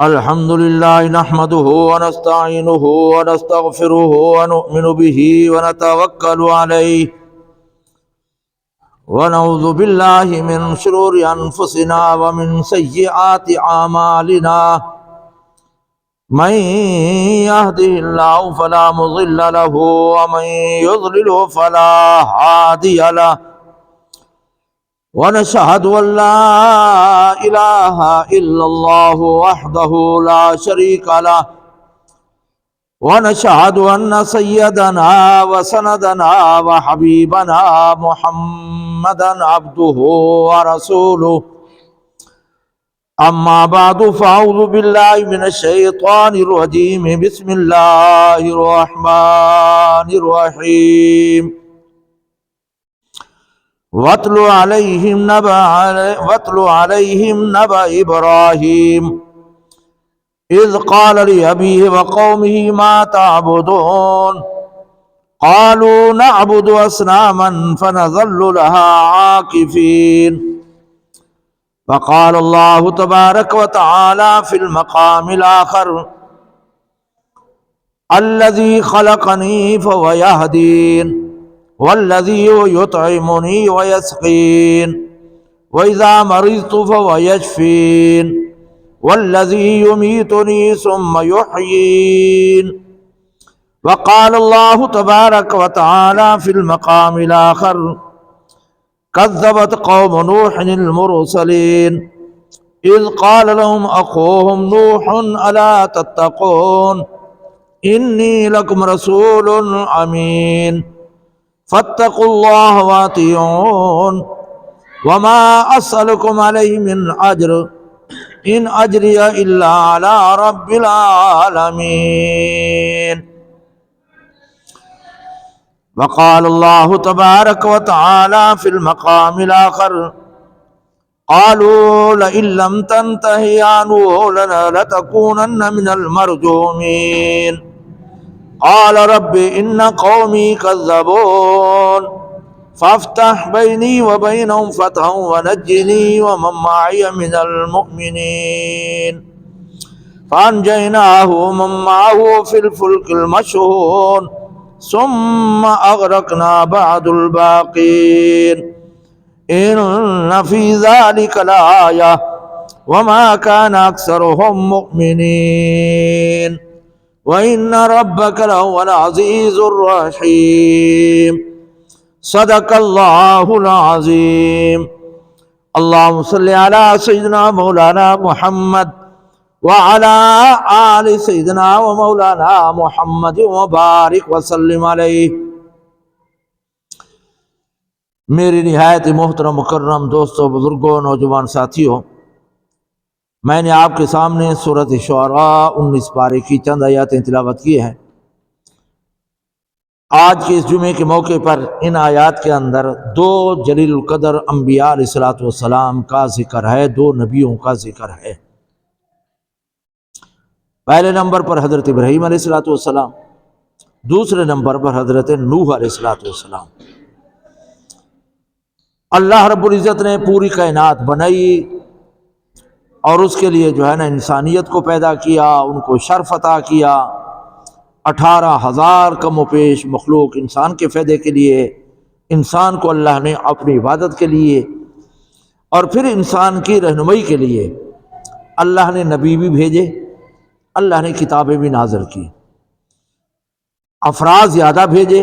الحمد لله نحمده ونستعينه ونستغفره ونؤمن به ونتوكل عليه ونعوذ بالله من شرور أنفسنا ومن سيئات أعمالنا من يهده الله فلا مضل له ومن يضلل فلا هادي له ونشهد أن لا إله إلا الله وحده لا شريك له ونشهد أن سيدنا وسندنا وحبيبنا محمدا عبده ورسوله أما بعد فأعوذ بالله من الشيطان الرجيم بسم الله الرحمن الرحيم واتل عليهم نبأ إبراهيم إذ قال لأبيه وقومه ما تعبدون قالوا نعبد أصناما فنظل لها عاكفين فقال الله تبارك وتعالى في المقام الآخر الذي خلقني فهو يهدين والذي يطعمني ويسقين وإذا مرضت فهو يشفين والذي يميتني ثم يحيين وقال الله تبارك وتعالى في المقام الآخر كذبت قوم نوح المرسلين إذ قال لهم أخوهم نوح ألا تتقون إني لكم رسول أمين فاتقوا الله وأطيعون وما أسألكم عليه من أجر إن أجري إلا على رب العالمين وقال الله تبارك وتعالى في المقام الآخر قالوا لئن لم تنته يا نوح لتكونن من المرجومين قال رب إن قومي كذبون فافتح بيني وبينهم فتحا ونجني ومن معي من المؤمنين فأنجيناه ومن معه في الفلك المشحون ثم أغرقنا بعد الباقين إن في ذلك لآية وما كان أكثرهم مؤمنين وإن ربك لهو العزيز الرحيم صدق الله العظيم اللهم صل على سيدنا مولانا محمد وعلى آل سيدنا ومولانا محمد وبارك وسلم علیہ۔ میری نہایت محترم مکرم دوستوں، بزرگوں، نوجوان ساتھیوں، میں نے آپ کے سامنے سورۃ شعراء 19 پارے کی چند آیاتیں تلاوت کی ہیں۔ آج کے اس جمعے کے موقع پر ان آیات کے اندر دو جلیل القدر انبیاء علیہ السلام کا ذکر ہے، دو نبیوں کا ذکر ہے۔ پہلے نمبر پر حضرت ابراہیم علیہ السلام، دوسرے نمبر پر حضرت نوح علیہ السلام۔ اللہ رب العزت نے پوری کائنات بنائی اور اس کے لیے انسانیت کو پیدا کیا، ان کو شرف عطا کیا۔ 18,000 کم و پیش مخلوق انسان کے فائدے کے لیے، انسان کو اللہ نے اپنی عبادت کے لیے اور پھر انسان کی رہنمائی کے لیے اللہ نے نبی بھی بھیجے، اللہ نے کتابیں بھی نازل کی۔ افراد زیادہ بھیجے،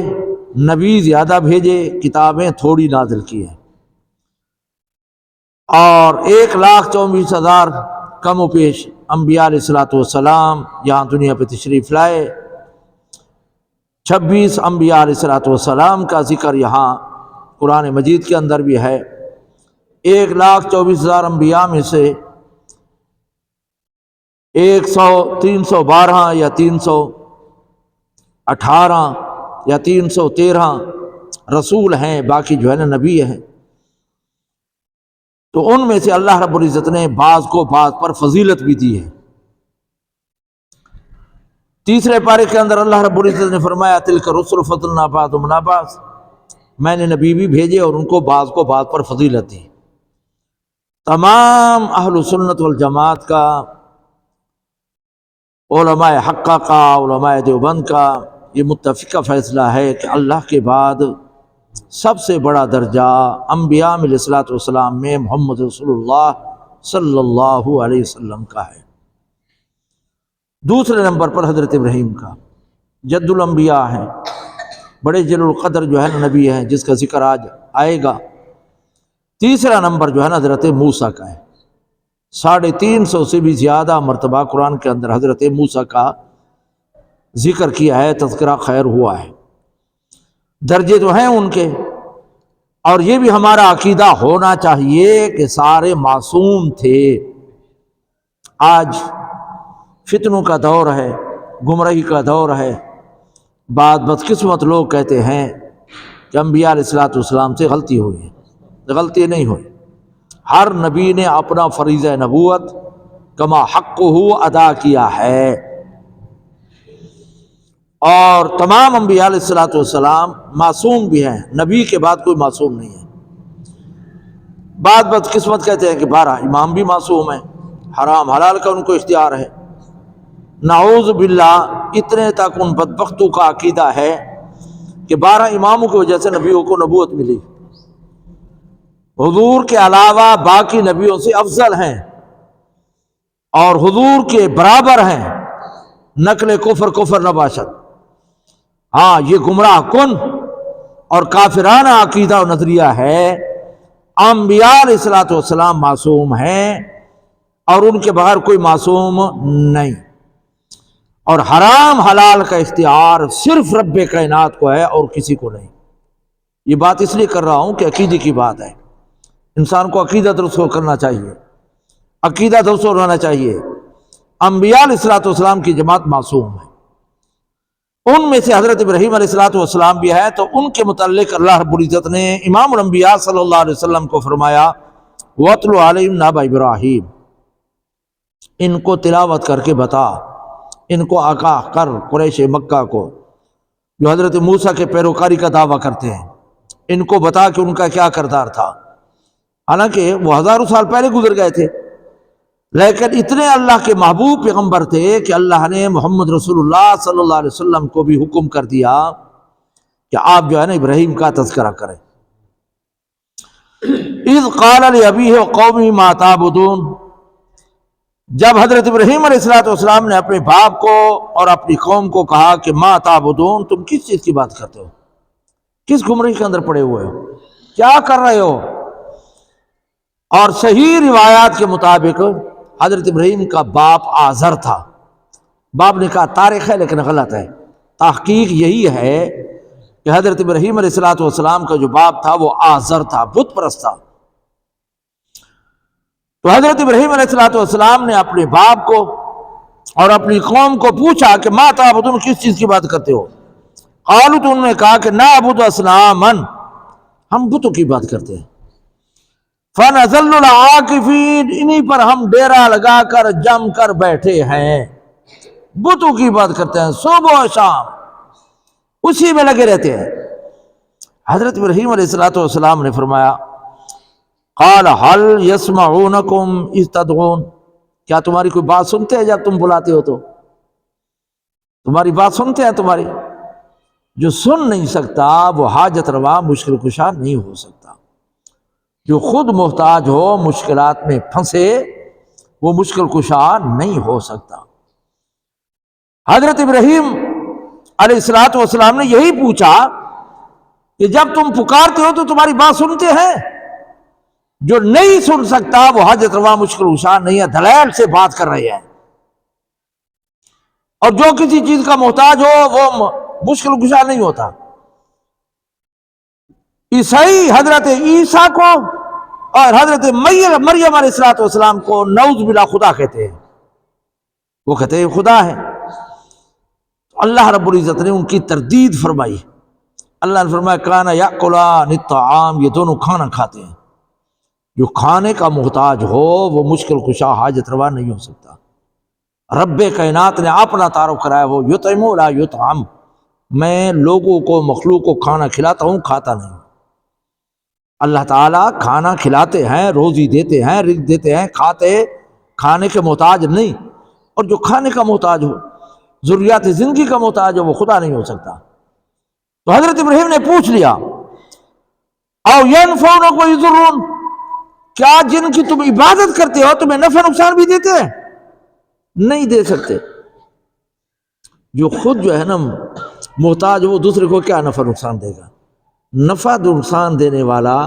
نبی زیادہ بھیجے، کتابیں تھوڑی نازل کی ہیں۔ اور 1,24,000 کم و پیش انبیاء علیہ السلام یہاں دنیا پہ تشریف لائے۔ 26 انبیاء علیہ السلام کا ذکر یہاں قرآن مجید کے اندر بھی ہے۔ 1,24,000 انبیاء میں سے 312 یا 318 یا 313 رسول ہیں، باقی نبی ہیں۔ تو ان میں سے اللہ رب العزت نے بعض کو بعض پر فضیلت بھی دی ہے۔ تیسرے پارے کے اندر اللہ رب العزت نے فرمایا تلک الرسل فضلنا بعضهم علی بعض، میں نے نبی بھی بھیجے اور ان کو بعض پر فضیلت دی۔ تمام اہل سنت والجماعت کا، علماء حقہ کا، علماء دیوبند کا یہ متفقہ فیصلہ ہے کہ اللہ کے بعد سب سے بڑا درجہ انبیاء علیہ الصلوۃ والسلام میں محمد رسول اللہ صلی اللہ علیہ وسلم کا ہے۔ دوسرے نمبر پر حضرت ابراہیم کا، جد الانبیاء ہیں، بڑے جلیل القدر جو ہے نا نبی ہیں جس کا ذکر آج آئے گا۔ تیسرا نمبر جو ہے نا حضرت موسیٰ کا ہے، 350 سے بھی زیادہ مرتبہ قرآن کے اندر حضرت موسیٰ کا ذکر کیا ہے، تذکرہ خیر ہوا ہے۔ درجے تو ہیں ان کے، اور یہ بھی ہمارا عقیدہ ہونا چاہیے کہ سارے معصوم تھے۔ آج فتنوں کا دور ہے، گمراہی کا دور ہے، بعض بدقسمت لوگ کہتے ہیں کہ انبیاء علیہ الصلوۃ والسلام سے غلطی ہوئی ہے۔ غلطی نہیں ہوئی، ہر نبی نے اپنا فریضہ نبوت کما حقہ ادا کیا ہے، اور تمام انبیاء علیہ الصلوۃ والسلام معصوم بھی ہیں، نبی کے بعد کوئی معصوم نہیں ہے۔ بعض بدقسمت کہتے ہیں کہ 12 امام بھی معصوم ہیں، حرام حلال کا ان کو اختیار ہے۔ نعوذ باللہ، اتنے تک ان بدبختوں کا عقیدہ ہے کہ 12 اماموں کی وجہ سے نبیوں کو نبوت ملی، حضور کے علاوہ باقی نبیوں سے افضل ہیں اور حضور کے برابر ہیں، نقل کفر نباشت۔ ہاں، یہ گمراہ کن اور کافرانہ عقیدہ و نظریہ ہے۔ انبیاء علیہ الصلوۃ والسلام معصوم ہیں اور ان کے بغیر کوئی معصوم نہیں، اور حرام حلال کا اختیار صرف رب کائنات کو ہے اور کسی کو نہیں۔ یہ بات اس لیے کر رہا ہوں کہ عقیدے کی بات ہے، انسان کو عقیدہ درست کرنا چاہیے، عقیدہ درست ہونا چاہیے۔ انبیاء علیہ الصلوۃ والسلام کی جماعت معصوم ہے، ان میں سے حضرت ابراہیم علیہ الصلوۃ والسلام بھی ہے، تو ان کے متعلق اللہ رب العزت نے امام الانبیاء صلی اللہ علیہ وسلم کو فرمایا وَاتْلُ عَلَيْهِمْ نَبَأَ ابراہیم، ان کو تلاوت کر کے بتا، ان کو آگاہ کر، قریش مکہ کو جو حضرت موسیٰ کے پیروکاری کا دعویٰ کرتے ہیں، ان کو بتا کہ ان کا کیا کردار تھا۔ حالانکہ وہ ہزاروں سال پہلے گزر گئے تھے، لیکن اتنے اللہ کے محبوب پیغمبر تھے کہ اللہ نے محمد رسول اللہ صلی اللہ علیہ وسلم کو بھی حکم کر دیا کہ آپ جو ہے نا ابراہیم کا تذکرہ کریں۔ اذ قال لأبیہ وقومہ ما تعبدون، جب حضرت ابراہیم علیہ الصلوۃ والسلام نے اپنے باپ کو اور اپنی قوم کو کہا کہ ما تعبدون، تم کس چیز کی بات کرتے ہو، کس گمراہی کے اندر پڑے ہوئے ہو، کیا کر رہے ہو؟ اور صحیح روایات کے مطابق حضرت ابراہیم کا باپ آزر تھا۔ باپ نے کہا تاریخ ہے لیکن غلط ہے، تحقیق یہی ہے کہ حضرت ابراہیم علیہ الصلوۃ والسلام کا جو باپ تھا وہ آزر تھا، بت پرست تھا۔ تو حضرت ابراہیم علیہ الصلوۃ والسلام نے اپنے باپ کو اور اپنی قوم کو پوچھا کہ ما تعبدون، کس چیز کی بات کرتے ہو؟ قالوا، تو انہوں نے کہا کہ نعبد اصناما، ہم بتوں کی بات کرتے ہیں۔ فَنَظَلُّ الْعَاكِفِينَ، انہی پر ہم ڈیرا لگا کر جم کر بیٹھے ہیں، بتوں کی بات کرتے ہیں، صبح و شام اسی میں لگے رہتے ہیں۔ حضرت ابراہیم علیہ الصلوۃ والسلام نے فرمایا قال هل يسمعونكم اذ تدعون، کیا تمہاری کوئی بات سنتے ہیں جب تم بلاتے ہو؟ تو تمہاری بات سنتے ہیں؟ تمہاری جو سن نہیں سکتا وہ حاجت روا مشکل کشا نہیں ہو سکتا، جو خود محتاج ہو مشکلات میں پھنسے وہ مشکل کشا نہیں ہو سکتا۔ حضرت ابراہیم علیہ الصلوۃ والسلام نے یہی پوچھا کہ جب تم پکارتے ہو تو تمہاری بات سنتے ہیں؟ جو نہیں سن سکتا وہ حاجت روا مشکل کشا نہیں ہے، دلائل سے بات کر رہے ہیں، اور جو کسی چیز کا محتاج ہو وہ مشکل کشا نہیں ہوتا۔ عیسائی حضرت عیسیٰ کو اور حضرت مریم علیہ الصلوۃ والسلام کو نعوذ باللہ خدا کہتے ہیں، وہ کہتے ہیں خدا ہے۔ اللہ رب العزت نے ان کی تردید فرمائی، اللہ نے فرمایا کانا یاکلان الطعام، یہ دونوں کھانا کھاتے ہیں، جو کھانے کا محتاج ہو وہ مشکل کشا حاجت روا نہیں ہو سکتا۔ رب کائنات نے اپنا تعارف کرایا، وہ یطعم لا یطعم، میں لوگوں کو مخلوق کو کھانا کھلاتا ہوں، کھاتا نہیں۔ اللہ تعالیٰ کھانا کھلاتے ہیں، روزی دیتے ہیں، رزق دیتے ہیں، کھانے کے محتاج نہیں، اور جو کھانے کا محتاج ہو، ضروریات زندگی کا محتاج ہو، وہ خدا نہیں ہو سکتا۔ تو حضرت ابراہیم نے پوچھ لیا او ینفعون کو یضرون، کیا جن کی تم عبادت کرتے ہو تمہیں نفع نقصان بھی دیتے ہیں؟ نہیں دے سکتے۔ جو خود جو ہے نا محتاج، وہ دوسرے کو کیا نفع نقصان دے گا؟ نفع نقصان دینے والا،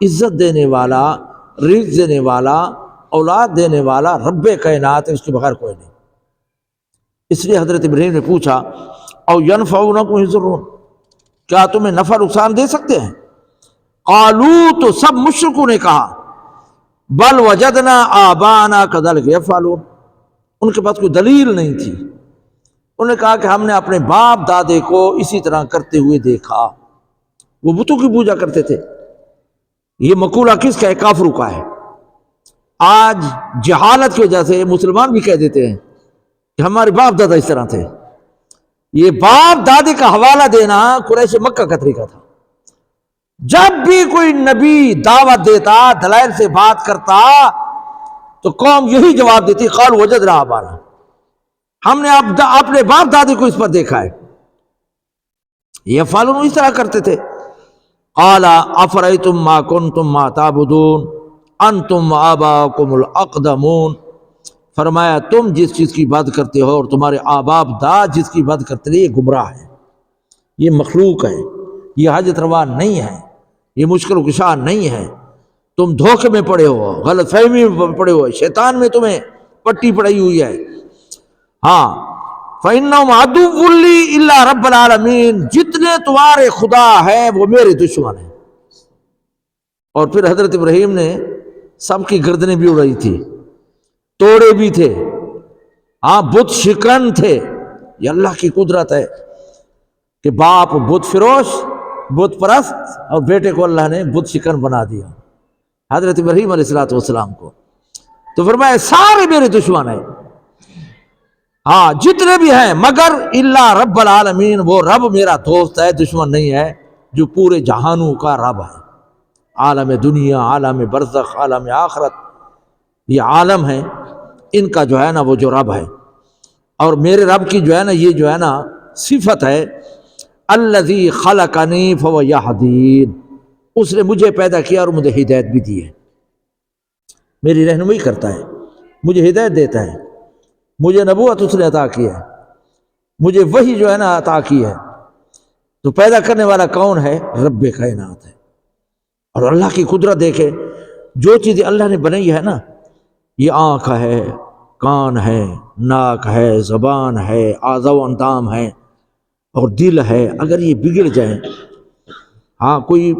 عزت دینے والا، رزق دینے والا، اولاد دینے والا رب کائنات ہے، اس کے بغیر کوئی نہیں۔ اس لیے حضرت ابراہیم نے پوچھا او ینفعونکم یضرون، کیا تمہیں نفع نقصان دے سکتے ہیں؟ قالو، تو سب مشرکوں نے کہا بل وجدنا آباءنا کذلک یفعلون، ان کے پاس کوئی دلیل نہیں تھی، انہوں نے کہا کہ ہم نے اپنے باپ دادے کو اسی طرح کرتے ہوئے دیکھا، وہ بتوں کی پوجا کرتے تھے۔ یہ مقولہ کس کا ہے؟ کافروں کا ہے۔ آج جہالت کی وجہ سے مسلمان بھی کہہ دیتے ہیں کہ ہمارے باپ دادا اس طرح تھے۔ یہ باپ دادے کا حوالہ دینا قریش مکہ کا طریقہ تھا۔ جب بھی کوئی نبی دعوت دیتا، دلائل سے بات کرتا، تو قوم یہی جواب دیتی قالوا وجدنا آباءنا، ہم نے اپنے باپ دادے کو اس پر دیکھا ہے، یہ فالون اس طرح کرتے تھے۔ قال افرأیتم ما کنتم ما تعبدون انتم وآباؤکم الاقدمون، فرمایا تم جس چیز کی عبادت کرتے ہو اور تمہارے آباء داد جس کی عبادت کرتے ہیں، یہ گمراہ ہے، یہ مخلوق ہے، یہ حاجت روا نہیں ہے، یہ مشکل کشا نہیں ہے، تم دھوکے میں پڑے ہو، غلط فہمی میں پڑے ہو، شیطان میں تمہیں پٹی پڑی ہوئی ہے۔ ہاں فَإِنَّهُمْ عَدُوٌّ لِّي إِلَّا رَبَّ الْعَالَمِينَ، جتنے تمہارے خدا ہیں وہ میرے دشمن ہیں۔ اور پھر حضرت ابراہیم نے سب کی گردنیں بھی اڑائی تھی، توڑے بھی تھے، ہاں بت شکن تھے۔ یہ اللہ کی قدرت ہے کہ باپ بت فروش، بت پرست، اور بیٹے کو اللہ نے بت شکن بنا دیا، حضرت ابراہیم علیہ السلام کو۔ تو فرمایا سارے میرے دشمن ہیں، ہاں جتنے بھی ہیں، مگر الا رب العالمین، وہ رب میرا دوست ہے، دشمن نہیں ہے، جو پورے جہانوں کا رب ہے، عالم دنیا، عالم برزخ، عالم آخرت، یہ عالم ہے، ان کا جو ہے نا وہ جو رب ہے۔ اور میرے رب کی جو ہے نا یہ جو ہے نا صفت ہے الذی خلقنی فهو یہدین، اس نے مجھے پیدا کیا اور مجھے ہدایت بھی دی ہے، میری رہنمائی کرتا ہے، مجھے ہدایت دیتا ہے، مجھے نبوت اس نے عطا کی ہے، مجھے وحی جو ہے نا عطا کی ہے۔ تو پیدا کرنے والا کون ہے؟ رب کائنات ہے۔ اور اللہ کی قدرت دیکھے، جو چیزیں اللہ نے بنائی ہے نا، یہ آنکھ ہے، کان ہے، ناک ہے، زبان ہے، اعضاء و اندام ہے، اور دل ہے، اگر یہ بگڑ جائیں، ہاں کوئی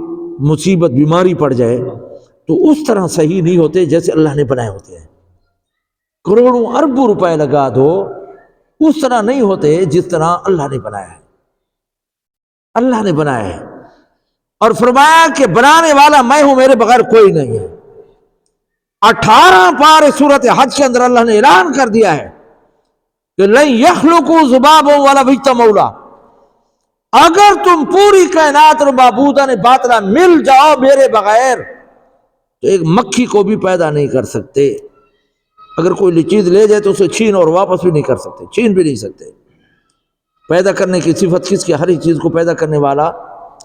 مصیبت بیماری پڑ جائے، تو اس طرح صحیح نہیں ہوتے جیسے اللہ نے بنائے ہوتے ہیں۔ کروڑوں اربوں روپے لگا دو، اس طرح نہیں ہوتے جس طرح اللہ نے بنایا ہے، اللہ نے بنایا ہے۔ اور فرمایا کہ بنانے والا میں ہوں، میرے بغیر کوئی نہیں ہے۔ 18 پارے سورۃ حج کے اندر اللہ نے اعلان کر دیا ہے کہ لن یخلقوا ذبابا ولو اجتمعوا، اگر تم پوری کائنات اور معبودان باطلہ مل جاؤ میرے بغیر، تو ایک مکھی کو بھی پیدا نہیں کر سکتے۔ اگر کوئی چیز لے جائے تو اسے چھین اور واپس بھی نہیں کر سکتے، چھین بھی نہیں سکتے۔ پیدا کرنے کی صفت کس کی؟ ہر ایک چیز کو پیدا کرنے والا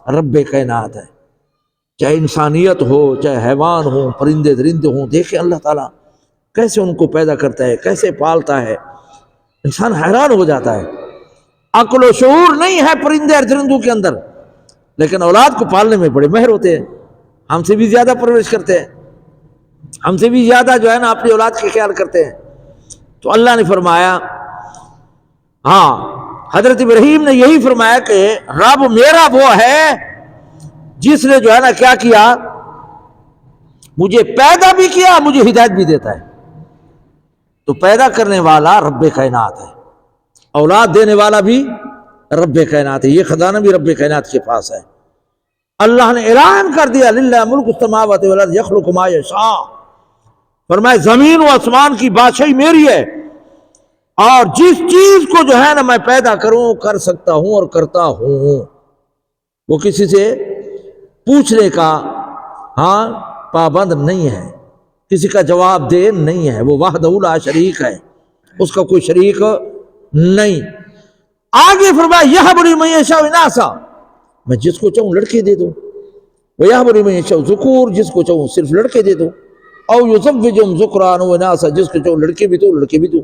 رب کائنات ہے، چاہے انسانیت ہو، چاہے حیوان ہو، پرندے درندے ہوں۔ دیکھیں اللہ تعالیٰ کیسے ان کو پیدا کرتا ہے، کیسے پالتا ہے، انسان حیران ہو جاتا ہے۔ عقل و شعور نہیں ہے پرندے اور درندوں کے اندر، لیکن اولاد کو پالنے میں بڑے ماہر ہوتے ہیں، ہم سے بھی زیادہ پرورش کرتے ہیں، ہم سے بھی زیادہ جو ہے نا اپنی اولاد کے خیال کرتے ہیں۔ تو اللہ نے فرمایا، ہاں حضرت ابراہیم نے یہی فرمایا کہ رب میرا وہ ہے جس نے جو ہے نا کیا کیا، مجھے پیدا بھی کیا، مجھے ہدایت بھی دیتا ہے۔ تو پیدا کرنے والا رب کائنات ہے، اولاد دینے والا بھی رب کائنات ہے، یہ خزانہ بھی رب کائنات کے پاس ہے۔ اللہ نے اعلان کر دیا للہ ملک السماوات والارض یخلق ما یشاء، فرمایا زمین و آسمان کی بادشاہی میری ہے، اور جس چیز کو جو ہے نا میں پیدا کروں، کر سکتا ہوں اور کرتا ہوں۔ وہ کسی سے پوچھنے کا ہاں پابند نہیں ہے، کسی کا جواب دہ نہیں ہے، وہ وحدہ لا شریک ہے، اس کا کوئی شریک نہیں۔ آگے فرمایا یہب لمن یشاء اناثا، میں جس کو چاہوں لڑکے دے دوں، ویہب لمن یشاء ذکور، جس کو چاہوں صرف لڑکے دے دوں، او یزوجہم ذکرانا واناثا، جس کو چاہوں لڑکے بھی دو لڑکے بھی دو،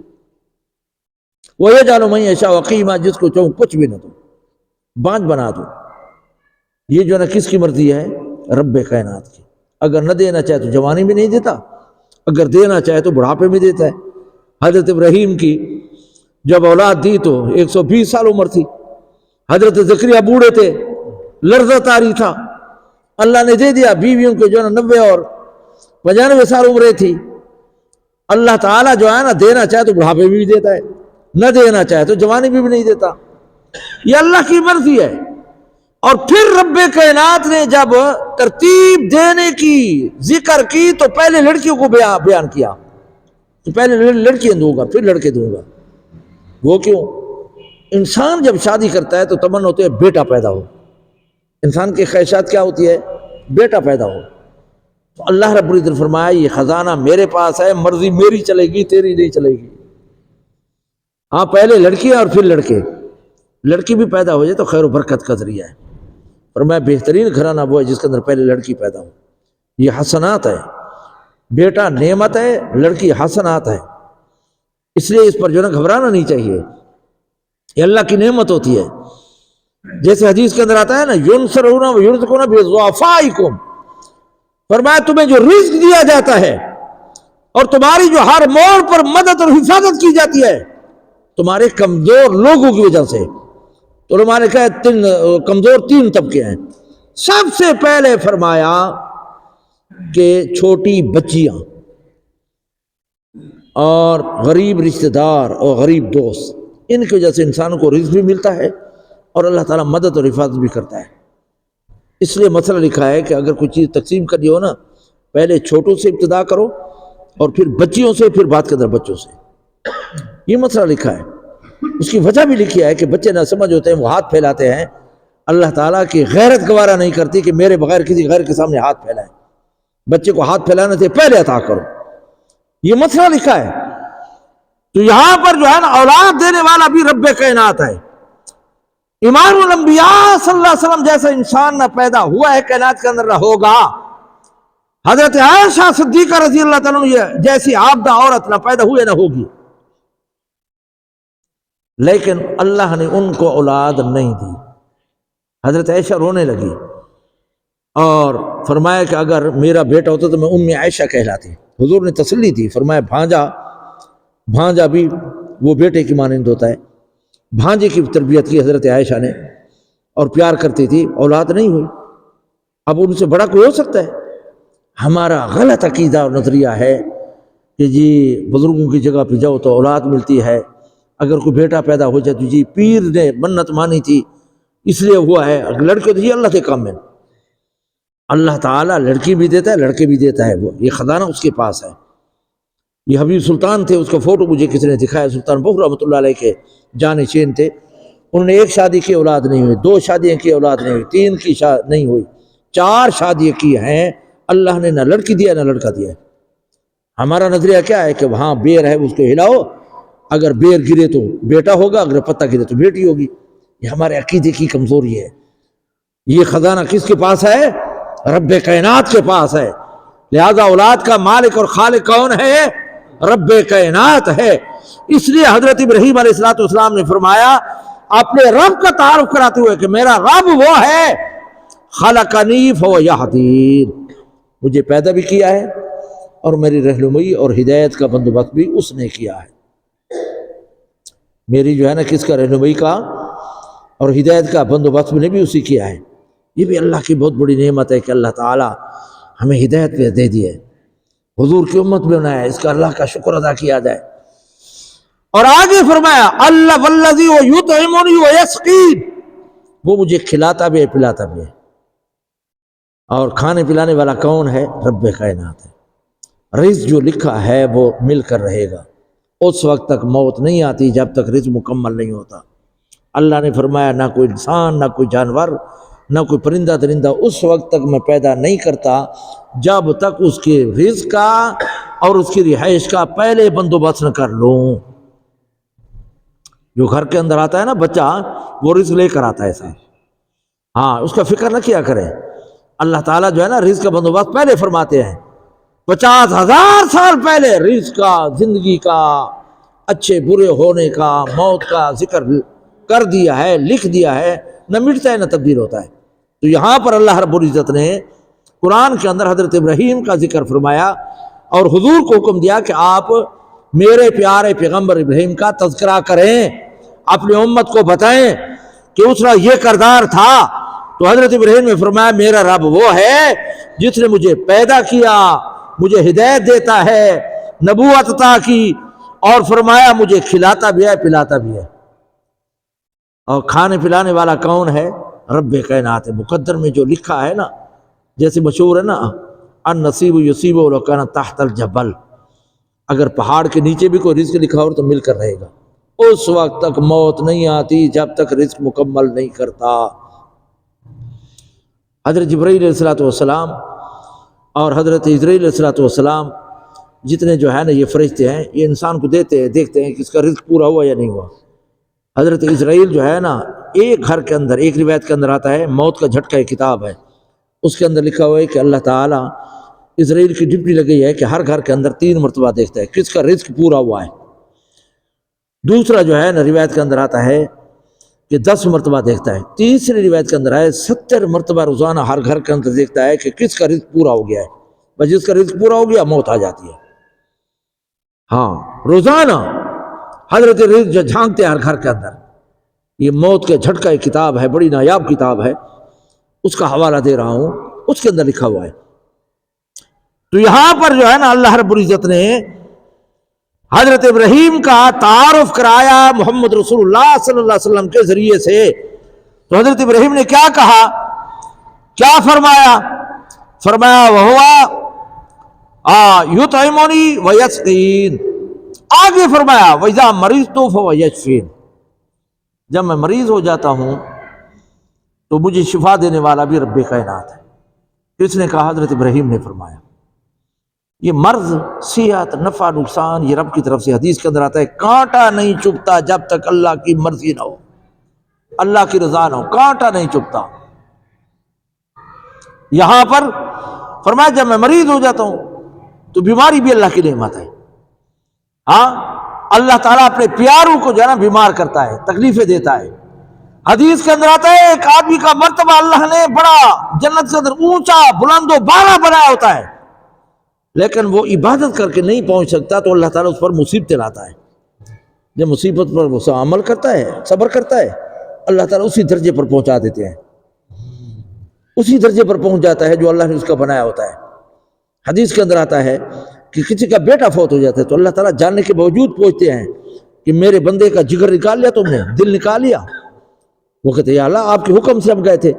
ویجعل من یشاء عقیما، جس کو چاہوں کچھ بھی نہ دو، بانج بنا دو۔ یہ جو ہے نا کس کی مرضی ہے؟ رب کائنات کی۔ اگر نہ دینا چاہے تو جوانی میں نہیں دیتا، اگر دینا چاہے تو بڑھاپے میں دیتا ہے۔ حضرت ابراہیم کی جب اولاد دی تو 120 سال عمر تھی، حضرت زکریا بوڑھے تھے، لرزہ طاری تھا، اللہ نے دے دیا۔ بیویوں کو جو ہے نا 90 اور 95 سال عمریں تھی۔ اللہ تعالیٰ جو ہے نا دینا چاہے تو بڑھاپے میں بھی دیتا ہے، نہ دینا چاہے تو جوانی میں بھی نہیں دیتا، یہ اللہ کی مرضی ہے۔ اور پھر رب کائنات نے جب ترتیب دینے کی ذکر کی تو پہلے لڑکیوں کو بیان کیا، تو پہلے لڑکیاں دوں گا پھر لڑکے دوں گا۔ وہ کیوں؟ انسان جب شادی کرتا ہے تو تمنا ہوتی ہے بیٹا پیدا ہو، انسان کی خواہشات کیا ہوتی ہے؟ بیٹا پیدا ہو۔ تو اللہ رب العزت نے فرمایا یہ خزانہ میرے پاس ہے، مرضی میری چلے گی، تیری نہیں چلے گی۔ ہاں پہلے لڑکیاں اور پھر لڑکے، لڑکی بھی پیدا ہو جائے تو خیر و برکت کا ذریعہ ہے، اور میں بہترین گھرانہ وہ ہے جس کے اندر پہلے لڑکی پیدا ہو۔ یہ حسنات ہے، بیٹا نعمت ہے، لڑکی حسنات ہے، اس لیے اس پر جو ہے نا گھبرانا نہیں چاہیے، یہ اللہ کی نعمت ہوتی ہے۔ جیسے حدیث کے اندر آتا ہے نا ینصرون ویرزقون بضعفائکم، فرمایا تمہیں جو رزق دیا جاتا ہے اور تمہاری جو ہر موڑ پر مدد اور حفاظت کی جاتی ہے تمہارے کمزور لوگوں کی وجہ سے۔ تو علماء نے کہا کمزور 3 طبقے ہیں۔ سب سے پہلے فرمایا کہ چھوٹی بچیاں اور غریب رشتہ دار اور غریب دوست، ان کی وجہ سے انسان کو رزق بھی ملتا ہے اور اللہ تعالیٰ مدد اور حفاظت بھی کرتا ہے۔ اس لیے مسئلہ لکھا ہے کہ اگر کوئی چیز تقسیم کرنی ہو نا پہلے چھوٹوں سے ابتدا کرو اور پھر بچیوں سے، پھر بات کے اندر بچوں سے، یہ مسئلہ لکھا ہے۔ اس کی وجہ بھی لکھی ہے کہ بچے نہ سمجھ ہوتے ہیں، وہ ہاتھ پھیلاتے ہیں، اللہ تعالیٰ کی غیرت گوارا نہیں کرتی کہ میرے بغیر کسی غیر کے سامنے ہاتھ پھیلائیں، بچے کو ہاتھ پھیلانے سے پہلے عطا کرو، یہ مسئلہ لکھا ہے۔ تو یہاں پر جو ہے نا اولاد دینے والا بھی رب کائنات ہے۔ امام الانبیاء صلی اللہ علیہ وسلم جیسا انسان نہ پیدا ہوا ہے کائنات کے اندر نہ ہوگا، حضرت عائشہ صدیقہ رضی اللہ تعالیٰ عنہ جیسی عابدہ عورت نہ پیدا ہوئے نہ ہوگی، لیکن اللہ نے ان کو اولاد نہیں دی۔ حضرت عائشہ رونے لگی اور فرمایا کہ اگر میرا بیٹا ہوتا تو میں ام عائشہ کہلاتی۔ حضور نے تسلی دی، فرمایا بھانجا بھی وہ بیٹے کی مانند ہوتا ہے۔ بھانجے کی تربیت کی حضرت عائشہ نے اور پیار کرتی تھی، اولاد نہیں ہوئی۔ اب ان سے بڑا کوئی ہو سکتا ہے؟ ہمارا غلط عقیدہ اور نظریہ ہے کہ جی بزرگوں کی جگہ پہ جاؤ تو اولاد ملتی ہے، اگر کوئی بیٹا پیدا ہو جائے تو جی پیر نے منت مانی تھی اس لیے ہوا ہے، لڑکے تو جی اللہ کے کام میں۔ اللہ تعالیٰ لڑکی بھی دیتا ہے لڑکے بھی دیتا ہے، وہ یہ خزانہ اس کے پاس ہے۔ یہ حبیب سلطان تھے، اس کا فوٹو مجھے کسی نے دکھایا، سلطان بہو رحمۃ اللہ علیہ کے جانشین تھے۔ انہوں نے 1 شادی کی اولاد نہیں ہوئی، 2 شادیاں کی اولاد نہیں ہوئی، 3 کی نہیں ہوئی، 4 شادیاں کی ہیں، اللہ نے نہ لڑکی دیا نہ لڑکا دیا۔ ہمارا نظریہ کیا ہے کہ وہاں بیر ہے اس کو ہلاؤ، اگر بیر گرے تو بیٹا ہوگا، اگر پتہ گرے تو بیٹی ہوگی۔ یہ ہمارے عقیدے کی کمزوری ہے۔ یہ خزانہ کس کے پاس ہے؟ رب کائنات کے پاس ہے۔ لہذا اولاد کا مالک اور خالق کون ہے؟ رب کائنات ہے۔ اس لیے حضرت ابراہیم علیہ السلام نے فرمایا اپنے رب کا تعارف کراتے ہوئے کہ میرا رب وہ ہے خلقنی فہو یہدین، مجھے پیدا بھی کیا ہے اور میری رہنمائی اور ہدایت کا بندوبست بھی اس نے کیا ہے۔ میری جو ہے نا کس کا رہنمائی کا اور ہدایت کا بندوبست نے بھی اسی کیا ہے۔ یہ بھی اللہ کی بہت بڑی نعمت ہے کہ اللہ تعالیٰ ہمیں ہدایت پہ دے دی ہے، حضور کی امت میں بنایا ہے، اس کا اللہ کا شکر ادا کیا جائے۔ اور آگے فرمایا اللہ والذی یطعمنی ویسقین، وہ مجھے کھلاتا بھی ہے پلاتا بھی ہے۔ اور کھانے پلانے والا کون ہے؟ رب کائنات ہے۔ رزق جو لکھا ہے وہ مل کر رہے گا، اس وقت تک موت نہیں آتی جب تک رزق مکمل نہیں ہوتا۔ اللہ نے فرمایا نہ کوئی انسان نہ کوئی جانور نہ کوئی پرندہ درندہ اس وقت تک میں پیدا نہیں کرتا جب تک اس کے رزق کا اور اس کی رہائش کا پہلے بندوبست نہ کر لوں۔ جو گھر کے اندر آتا ہے نا بچہ، وہ رزق لے کر آتا ہے ایسا، ہاں اس کا فکر نہ کیا کرے۔ اللہ تعالیٰ جو ہے نا رزق کا بندوبست پہلے فرماتے ہیں، 50,000 سال پہلے رزق کا، زندگی کا، اچھے برے ہونے کا، موت کا ذکر کر دیا ہے، لکھ دیا ہے، نہ مٹتا ہے نہ تبدیل ہوتا ہے۔ تو یہاں پر اللہ رب العزت نے قرآن کے اندر حضرت ابراہیم کا ذکر فرمایا اور حضور کو حکم دیا کہ آپ میرے پیارے پیغمبر ابراہیم کا تذکرہ کریں، اپنی امت کو بتائیں کہ اس کا یہ کردار تھا۔ تو حضرت ابراہیم نے فرمایا میرا رب وہ ہے جس نے مجھے پیدا کیا، مجھے ہدایت دیتا ہے، نبوت عطا کی، اور فرمایا مجھے کھلاتا بھی ہے پلاتا بھی ہے۔ اور کھانے پلانے والا کون ہے؟ رب کائنات ہے۔ مقدر میں جو لکھا ہے نا، جیسے مشہور ہے نا النصیب یصیب ولو کان تحت الجبل، اگر پہاڑ کے نیچے بھی کوئی رزق لکھا ہو تو مل کر رہے گا۔ اس وقت تک موت نہیں آتی جب تک رزق مکمل نہیں کرتا۔ حضرت جبرائیل علیہ السلام اور حضرت اسرائیل علیہ السلام جتنے جو ہے نا یہ فرشتے ہیں، یہ انسان کو دیتے ہیں، دیکھتے ہیں کہ اس کا رزق پورا ہوا یا نہیں ہوا۔ حضرت اسرائیل جو ہے نا، ایک گھر کے اندر، ایک روایت کے اندر آتا ہے، موت کا جھٹکا ایک کتاب ہے، اس کے اندر لکھا ہوا ہے کہ اللہ تعالیٰ اسرائیل کی ڈپٹی لگی ہے کہ ہر گھر کے اندر 3 مرتبہ دیکھتا ہے کس کا رزق پورا ہوا ہے۔ دوسرا جو ہے نا روایت کے اندر آتا ہے کہ 10 مرتبہ دیکھتا ہے۔ تیسری روایت کے اندر ہے 70 مرتبہ روزانہ ہر گھر کے اندر دیکھتا ہے کہ کس کا رزق پورا ہو گیا ہے۔ بس جس کا رزق پورا ہو گیا موت آ جاتی ہے۔ ہاں روزانہ حضرت رزق جو جھانکتے ہیں ہر گھر کے اندر۔ یہ موت کے جھٹکا ایک کتاب ہے، بڑی نایاب کتاب ہے، اس کا حوالہ دے رہا ہوں، اس کے اندر لکھا ہوا ہے۔ تو یہاں پر جو ہے نا اللہ رب العزت نے حضرت ابراہیم کا تعارف کرایا محمد رسول اللہ صلی اللہ علیہ وسلم کے ذریعے سے۔ تو حضرت ابراہیم نے کیا کہا، کیا فرمایا؟ فرمایا وَهُوَ يُطْعِمُنِي وَيَسْقِينِ، آگے فرمایا وَإِذَا مَرِضْتُ فَهُوَ يَشْفِينِ، جب میں مریض ہو جاتا ہوں تو مجھے شفا دینے والا بھی رب کائنات ہے۔ کس نے کہا؟ حضرت ابراہیم نے فرمایا۔ یہ مرض، صحت، نفع، نقصان یہ رب کی طرف سے حدیث کے اندر آتا ہے، کانٹا نہیں چبھتا جب تک اللہ کی مرضی نہ ہو، اللہ کی رضا نہ ہو، کانٹا نہیں چبھتا۔ یہاں پر فرمایا جب میں مریض ہو جاتا ہوں تو بیماری بھی اللہ کی نعمت ہے۔ ہاں اللہ تعالیٰ اپنے پیاروں کو جو ہے نا بیمار کرتا ہے، تکلیفیں دیتا ہے۔ حدیث کے اندر آتا ہے ایک آدمی کا مرتبہ اللہ نے بڑا جنت کے اندر اونچا بلند و بالا بنایا ہوتا ہے، لیکن وہ عبادت کر کے نہیں پہنچ سکتا تو اللہ تعالیٰ اس پر مصیبتیں لاتا ہے۔ جب مصیبت پر وہ عمل کرتا ہے، صبر کرتا ہے، اللہ تعالیٰ اسی درجے پر پہنچا دیتے ہیں، اسی درجے پر پہنچ جاتا ہے جو اللہ نے اس کا بنایا ہوتا ہے۔ حدیث کے اندر آتا ہے کہ کسی کا بیٹا فوت ہو جاتا ہے تو اللہ تعالیٰ جاننے کے باوجود پوچھتے ہیں کہ میرے بندے کا جگر نکال لیا تم نے، دل نکال لیا؟ وہ کہتے ہیں یا اللہ آپ کے حکم سے ہم گئے تھے۔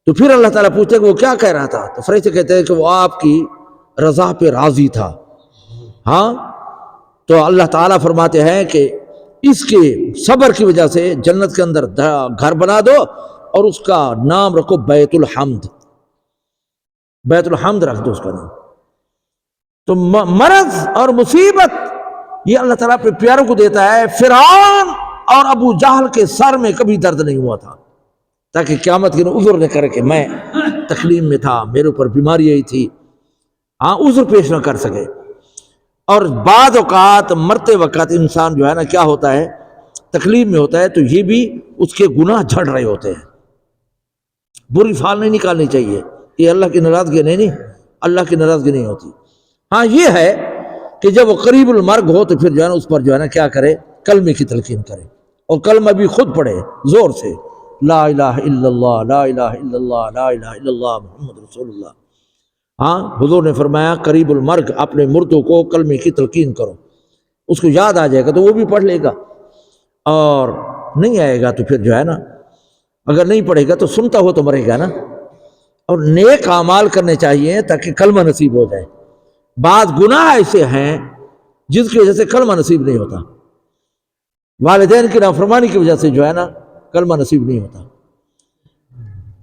تو پھر اللہ تعالیٰ پوچھتے کہ وہ کیا کہہ رہا تھا؟ تو فرشتے کہتے ہیں کہ وہ آپ کی رضا پہ راضی تھا۔ ہاں تو اللہ تعالیٰ فرماتے ہیں کہ اس کے صبر کی وجہ سے جنت کے اندر گھر بنا دو اور اس کا نام رکھو بیت الحمد، بیت الحمد رکھ دو اس کا نام۔ تو مرض اور مصیبت یہ اللہ تعالیٰ پہ پیاروں کو دیتا ہے۔ فرعون اور ابو جہل کے سر میں کبھی درد نہیں ہوا تھا تاکہ قیامت کے دن عذر نہ کرے کہ میں تکلیف میں تھا، میرے اوپر بیماری آئی تھی، ہاں عذر پیش نہ کر سکے۔ اور بعض اوقات مرتے وقت انسان جو ہے نا کیا ہوتا ہے، تکلیف میں ہوتا ہے تو یہ بھی اس کے گناہ جھڑ رہے ہوتے ہیں۔ بری فال نہیں نکالنی چاہیے، یہ اللہ کی ناراضگی نہیں، اللہ کی ناراضگی نہیں ہوتی۔ ہاں یہ ہے کہ جب وہ قریب المرگ ہو تو پھر جو ہے نا اس پر جو ہے نا کیا کرے، کلمے کی تلقین کرے، اور کلمہ بھی خود پڑھے زور سے، لا الہ الا اللہ، لا الہ الا اللہ، لا الہ الا اللہ محمد رسول اللہ۔ ہاں حضور نے فرمایا قریب المرگ اپنے مردوں کو کلمے کی تلقین کرو، اس کو یاد آ جائے گا تو وہ بھی پڑھ لے گا، اور نہیں آئے گا تو پھر جو ہے نا اگر نہیں پڑھے گا تو سنتا ہو تو مرے گا نا۔ اور نیک اعمال کرنے چاہیے تاکہ کلمہ نصیب ہو جائے۔ بعض گناہ ایسے ہیں جس کی وجہ سے کلمہ نصیب نہیں ہوتا، والدین کی نافرمانی کی وجہ سے جو ہے نا کلمہ نصیب نہیں ہوتا۔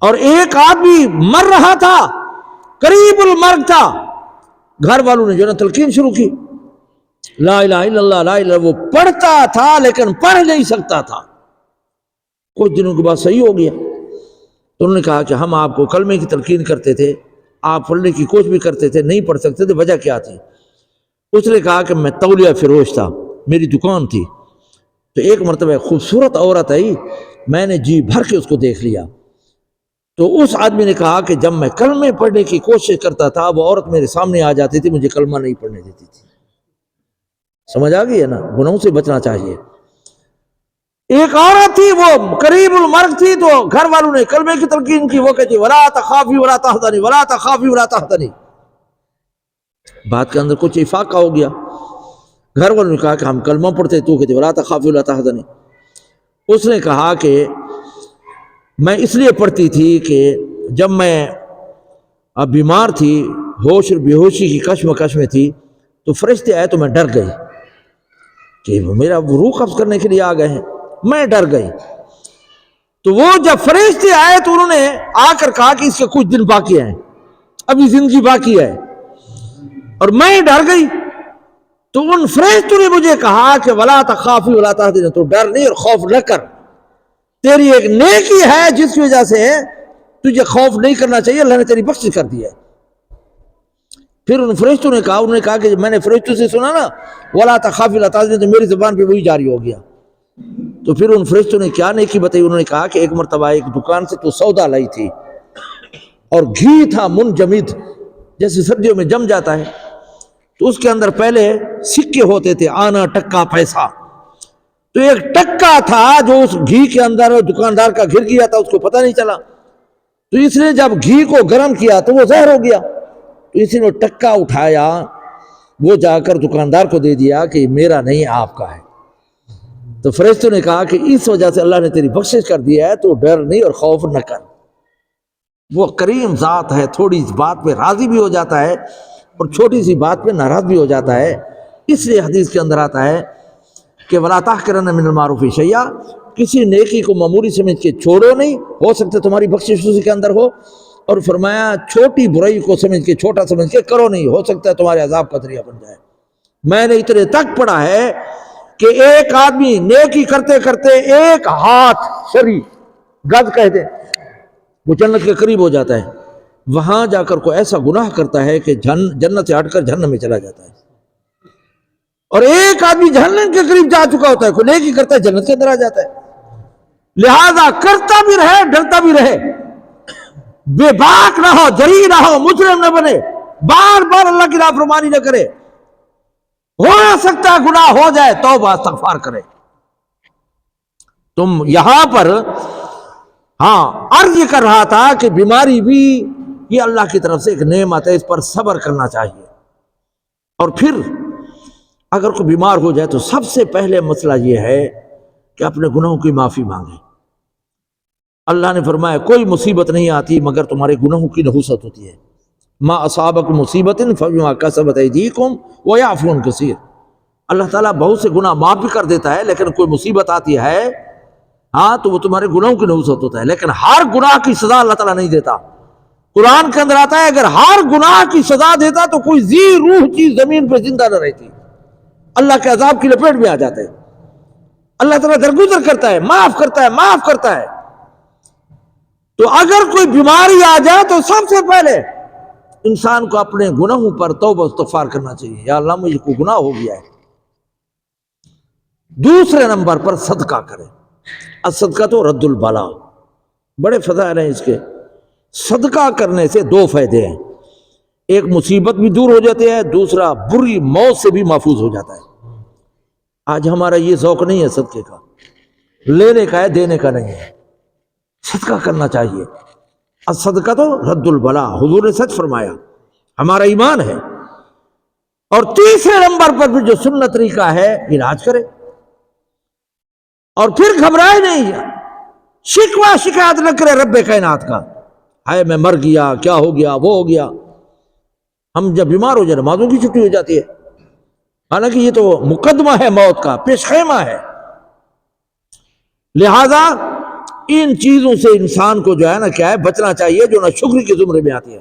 اور ایک آدمی مر رہا تھا، قریب المرگ تھا، گھر والوں نے جو نا تلقین شروع کی، لا الہ الا اللہ لا الہ، وہ پڑھتا تھا لیکن پڑھ نہیں سکتا تھا، کچھ دنوں کے بعد صحیح ہو گیا۔ تو انہوں نے کہا کہ ہم آپ کو کلمے کی تلقین کرتے تھے، آپ پڑھنے کی کوشش بھی کرتے تھے، نہیں پڑھ سکتے تھے، وجہ کیا تھی؟ اس نے کہا کہ میں تولیہ فروش تھا، میری دکان تھی، تو ایک مرتبہ خوبصورت عورت آئی، میں نے جی بھر کے اس کو دیکھ لیا، تو اس آدمی نے کہا کہ جب میں کلمے پڑھنے کی کوشش کرتا تھا وہ عورت میرے سامنے آ جاتی تھی، مجھے کلمہ نہیں پڑھنے دیتی تھی۔ سمجھ آ گئی ہے نا، گناہوں سے بچنا چاہیے۔ ایک عورت تھی، وہ قریب المرگ تھی، تو گھر والوں نے کلمے کی تلقین کی، وہ کہتی ولا تخافی ولا تحزنی ولا تخافی ولا تحزنی۔ بات کے اندر کچھ افاقہ ہو گیا، گھر والوں نے کہا کہ ہم کلمہ پڑھتے، تو کہتے ولا تخافی ولا تحزنی۔ اس نے کہا کہ میں اس لیے پڑھتی تھی کہ جب میں اب بیمار تھی، ہوش اور بے ہوشی کی کشمکش میں تھی، تو فرشتے آئے تو میں ڈر گئی کہ میرا روح قبض کرنے کے لیے آ گئے ہیں، میں ڈر گئی۔ تو وہ جب فرشتے آئے تو انہوں نے آ کر کہا کہ اس کے کچھ دن باقی ہیں، ابھی زندگی باقی ہے، اور میں ڈر گئی۔ تو ان فرشتوں نے مجھے کہا کہ ولا تخافی ولا تحزنی، تو ڈر نہیں اور خوف نہ کر، تیری ایک نیکی ہے جس کی وجہ سے تجھے خوف نہیں کرنا چاہیے، اللہ نے تیری بخشش کر دی ہے۔ پھر ان فرشتوں نے کہا، انہوں نے کہا کہ میں نے فرشتوں سے سنا نا ولا تخافی ولا تحزنی، تو میری زبان پہ وہی جاری ہو گیا۔ تو پھر ان فرشتوں نے کیا نیکی بتائی، انہوں نے کہا کہ ایک مرتبہ ایک دکان سے تو سودا لائی تھی، اور گھی تھا منجمد، جیسے سردیوں میں جم جاتا ہے، تو اس کے اندر پہلے سکے ہوتے تھے، آنا ٹکا پیسہ، تو ایک ٹکا تھا جو اس گھی کے اندر دکاندار کا گر گیا تھا، اس کو پتہ نہیں چلا، تو اس نے جب گھی کو گرم کیا تو وہ زہر ہو گیا، تو اس نے وہ ٹکا اٹھایا، وہ جا کر دکاندار کو دے دیا کہ میرا نہیں آپ کا ہے۔ تو فرشتوں نے کہا کہ اس وجہ سے اللہ نے تیری بخشش کر دیا ہے، تو ڈر نہیں اور خوف نہ کر۔ وہ کریم ذات ہے، تھوڑی سی بات پہ راضی بھی ہو جاتا ہے اور چھوٹی سی بات پہ ناراض بھی ہو جاتا ہے۔ اس لیے حدیث کے اندر آتا ہے کہ وَلَا تَحْقِرَنَّ مِنَ الْمَعْرُوفِ شَيْئًا، کسی نیکی کو معمولی سمجھ کے چھوڑو نہیں، ہو سکتا تمہاری بخشش اسی کے اندر ہو، اور فرمایا چھوٹی برائی کو سمجھ کے، چھوٹا سمجھ کے کرو نہیں، ہو سکتا ہے تمہارے عذاب کا ذریعہ بن جائے۔ میں نے اتنے تک پڑھا ہے کہ ایک آدمی نیکی کرتے کرتے ایک ہاتھ شری گد کہتے وہ جنت کے قریب ہو جاتا ہے، وہاں جا کر کوئی ایسا گناہ کرتا ہے کہ جنت سے ہٹ کر جہنم میں چلا جاتا ہے، اور ایک آدمی جہنم کے قریب جا چکا ہوتا ہے، کوئی نیکی کرتا ہے جنت کے اندر آ جاتا ہے۔ لہذا کرتا بھی رہے، ڈرتا بھی رہے، بے باک نہ ہو، جری نہ ہو، مجرم نہ بنے، بار بار اللہ کی نافرمانی نہ کرے، ہو سکتا ہے گناہ ہو جائے، توبہ استغفار کرے۔ تم یہاں پر عرض یہ کر رہا تھا کہ بیماری بھی یہ اللہ کی طرف سے ایک نعمت ہے، اس پر صبر کرنا چاہیے، اور پھر اگر کوئی بیمار ہو جائے تو سب سے پہلے مسئلہ یہ ہے کہ اپنے گناہوں کی معافی مانگے۔ اللہ نے فرمایا کوئی مصیبت نہیں آتی مگر تمہارے گناہوں کی نحوست ہوتی ہے، ما اصابکم مصیبت فبما کسبت ایدیکم ویعفو عن کثیر۔ اللہ تعالیٰ بہت سے گناہ معاف بھی کر دیتا ہے، لیکن کوئی مصیبت آتی ہے تو وہ تمہارے گناہوں کی نحوست ہوتا ہے، لیکن ہر گناہ کی سزا اللہ تعالیٰ نہیں دیتا۔ قرآن کے اندر آتا ہے اگر ہر گناہ کی سزا دیتا تو کوئی ذی روح چیز زمین پہ زندہ نہ رہتی، اللہ کے عذاب کی لپیٹ میں آ جاتے۔ اللہ تعالیٰ درگزر کرتا ہے، معاف کرتا ہے، معاف کرتا ہے۔ تو اگر کوئی بیماری آ جائے تو سب سے پہلے انسان کو اپنے گناہوں پر توبہ استغفار کرنا چاہیے، یا اللہ مجھے کوئی گناہ ہو گیا ہے۔ دوسرے نمبر پر صدقہ کرے، الصدقہ تو رد البلا، بڑے فضائل ہیں اس کے۔ صدقہ کرنے سے دو فائدے ہیں، ایک مصیبت بھی دور ہو جاتی ہے، دوسرا بری موت سے بھی محفوظ ہو جاتا ہے۔ آج ہمارا یہ ذوق نہیں ہے صدقے کا، لینے کا ہے، دینے کا نہیں ہے۔ صدقہ کرنا چاہیے، الصدقہ تو رد البلا، حضور نے سچ فرمایا، ہمارا ایمان ہے۔ اور تیسرے نمبر پر بھی جو سنت طریقہ ہے، علاج کرے، اور پھر گھبرائے نہیں، شکوہ شکایت نہ کرے رب کائنات کا، ہائے میں مر گیا، کیا ہو گیا، وہ ہو گیا۔ ہم جب بیمار ہو جائے نمازوں کی چھٹی ہو جاتی ہے، حالانکہ یہ تو مقدمہ ہے موت کا، پیش خیمہ ہے۔ لہذا ان چیزوں سے انسان کو جو ہے نا کیا ہے بچنا چاہیے جو نا شکر کے زمرے میں آتی ہے۔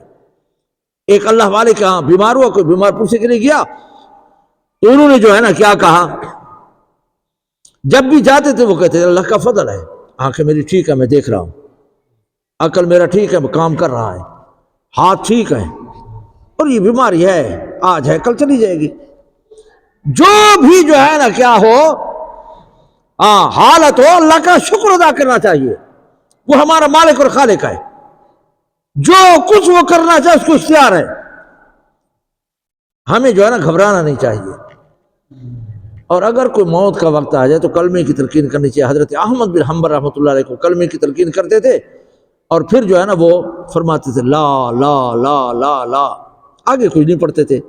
ایک اللہ والے کے ہاں بیمار ہوا، کوئی بیمار پوچھنے کے لیے گیا تو انہوں نے جو ہے نا کیا کہا، جب بھی جاتے تھے وہ کہتے تھے اللہ کا فضل ہے، آنکھیں میری ٹھیک ہے، میں دیکھ رہا ہوں، عقل میرا ٹھیک ہے، میں کام کر رہا ہے، ہاتھ ٹھیک ہے، اور یہ بیماری ہے آج ہے کل چلی جائے گی۔ جو بھی جو ہے نا کیا ہو حالت ہو، اللہ کا شکر ادا کرنا چاہیے، وہ ہمارا مالک اور خالق ہے، جو کچھ وہ کرنا چاہے اس کو اختیار ہے، ہمیں جو ہے نا گھبرانا نہیں چاہیے۔ اور اگر کوئی موت کا وقت آ جائے تو کلمے کی تلقین کرنی چاہیے۔ حضرت احمد بن حنبل رحمۃ اللہ علیہ کو کلمے کی تلقین کرتے تھے اور پھر جو ہے نا وہ فرماتے تھے لا لا لا لا لا، آگے کچھ نہیں پڑھتے تھے۔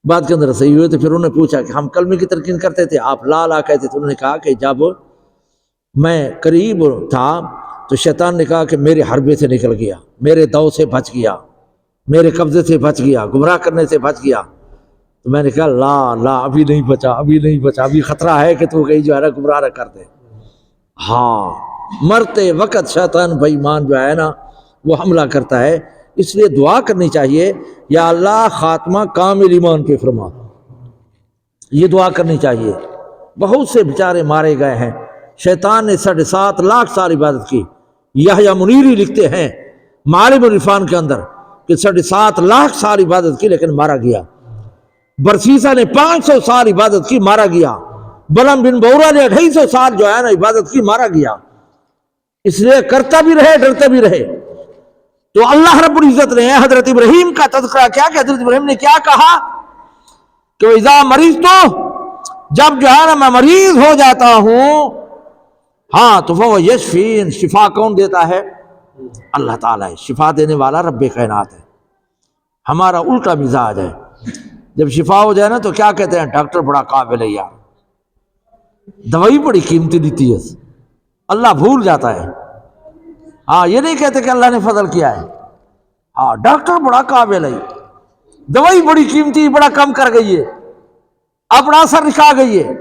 بات کے اندر صحیح ہوئے تو پھر انہوں نے پوچھا کہ ہم کلمے کی تلقین کرتے تھے، آپ لا لا کہتے تھے۔ انہوں نے کہا کہ جب میں قریب تھا تو شیطان نے کہا کہ میرے حربے سے نکل گیا، میرے دو سے بچ گیا، میرے قبضے سے بچ گیا، گمراہ کرنے سے بچ گیا۔ تو میں نے کہا لا لا، ابھی نہیں بچا، ابھی نہیں بچا، ابھی خطرہ ہے کہ تو کہیں جو ہے نا گمراہ نہ کر دے۔ ہاں، مرتے وقت شیطان بے ایمان جو ہے نا وہ حملہ کرتا ہے، اس لیے دعا کرنی چاہیے یا اللہ خاتمہ کامل ایمان پہ فرما، یہ دعا کرنی چاہیے۔ بہت سے بیچارے مارے گئے ہیں، شیطان نے 7.5 لاکھ سال عبادت کی۔ یحییٰ منیری لکھتے ہیں معالم العرفان کے اندر کہ 7.5 لاکھ سال عبادت کی لیکن مارا گیا۔ برسیسا نے 500 سال عبادت کی، مارا گیا۔ بلم بن بورا نے 250 سال جو ہے نا عبادت کی، مارا گیا۔ اس لیے کرتا بھی رہے، ڈرتا بھی رہے۔ تو اللہ رب العزت نے حضرت ابراہیم کا تذکرہ کیا کہ حضرت ابراہیم نے کیا کہا کہ اذا مریض، تو جب جو ہے نا میں مریض ہو جاتا ہوں، ہاں تو وہ یشفین، شفا کون دیتا ہے؟ اللہ تعالیٰ ہے، شفا دینے والا رب کائنات ہے۔ ہمارا الٹا مزاج ہے، جب شفا ہو جائے نا تو کیا کہتے ہیں ڈاکٹر بڑا قابل ہے یار، دوائی بڑی قیمتی دیتی ہے، اللہ بھول جاتا ہے۔ ہاں، یہ نہیں کہتے کہ اللہ نے فضل کیا ہے، ہاں ڈاکٹر بڑا قابل ہے، دوائی بڑی قیمتی، بڑا کم کر گئی ہے، اپنا اثر دکھا گئی ہے۔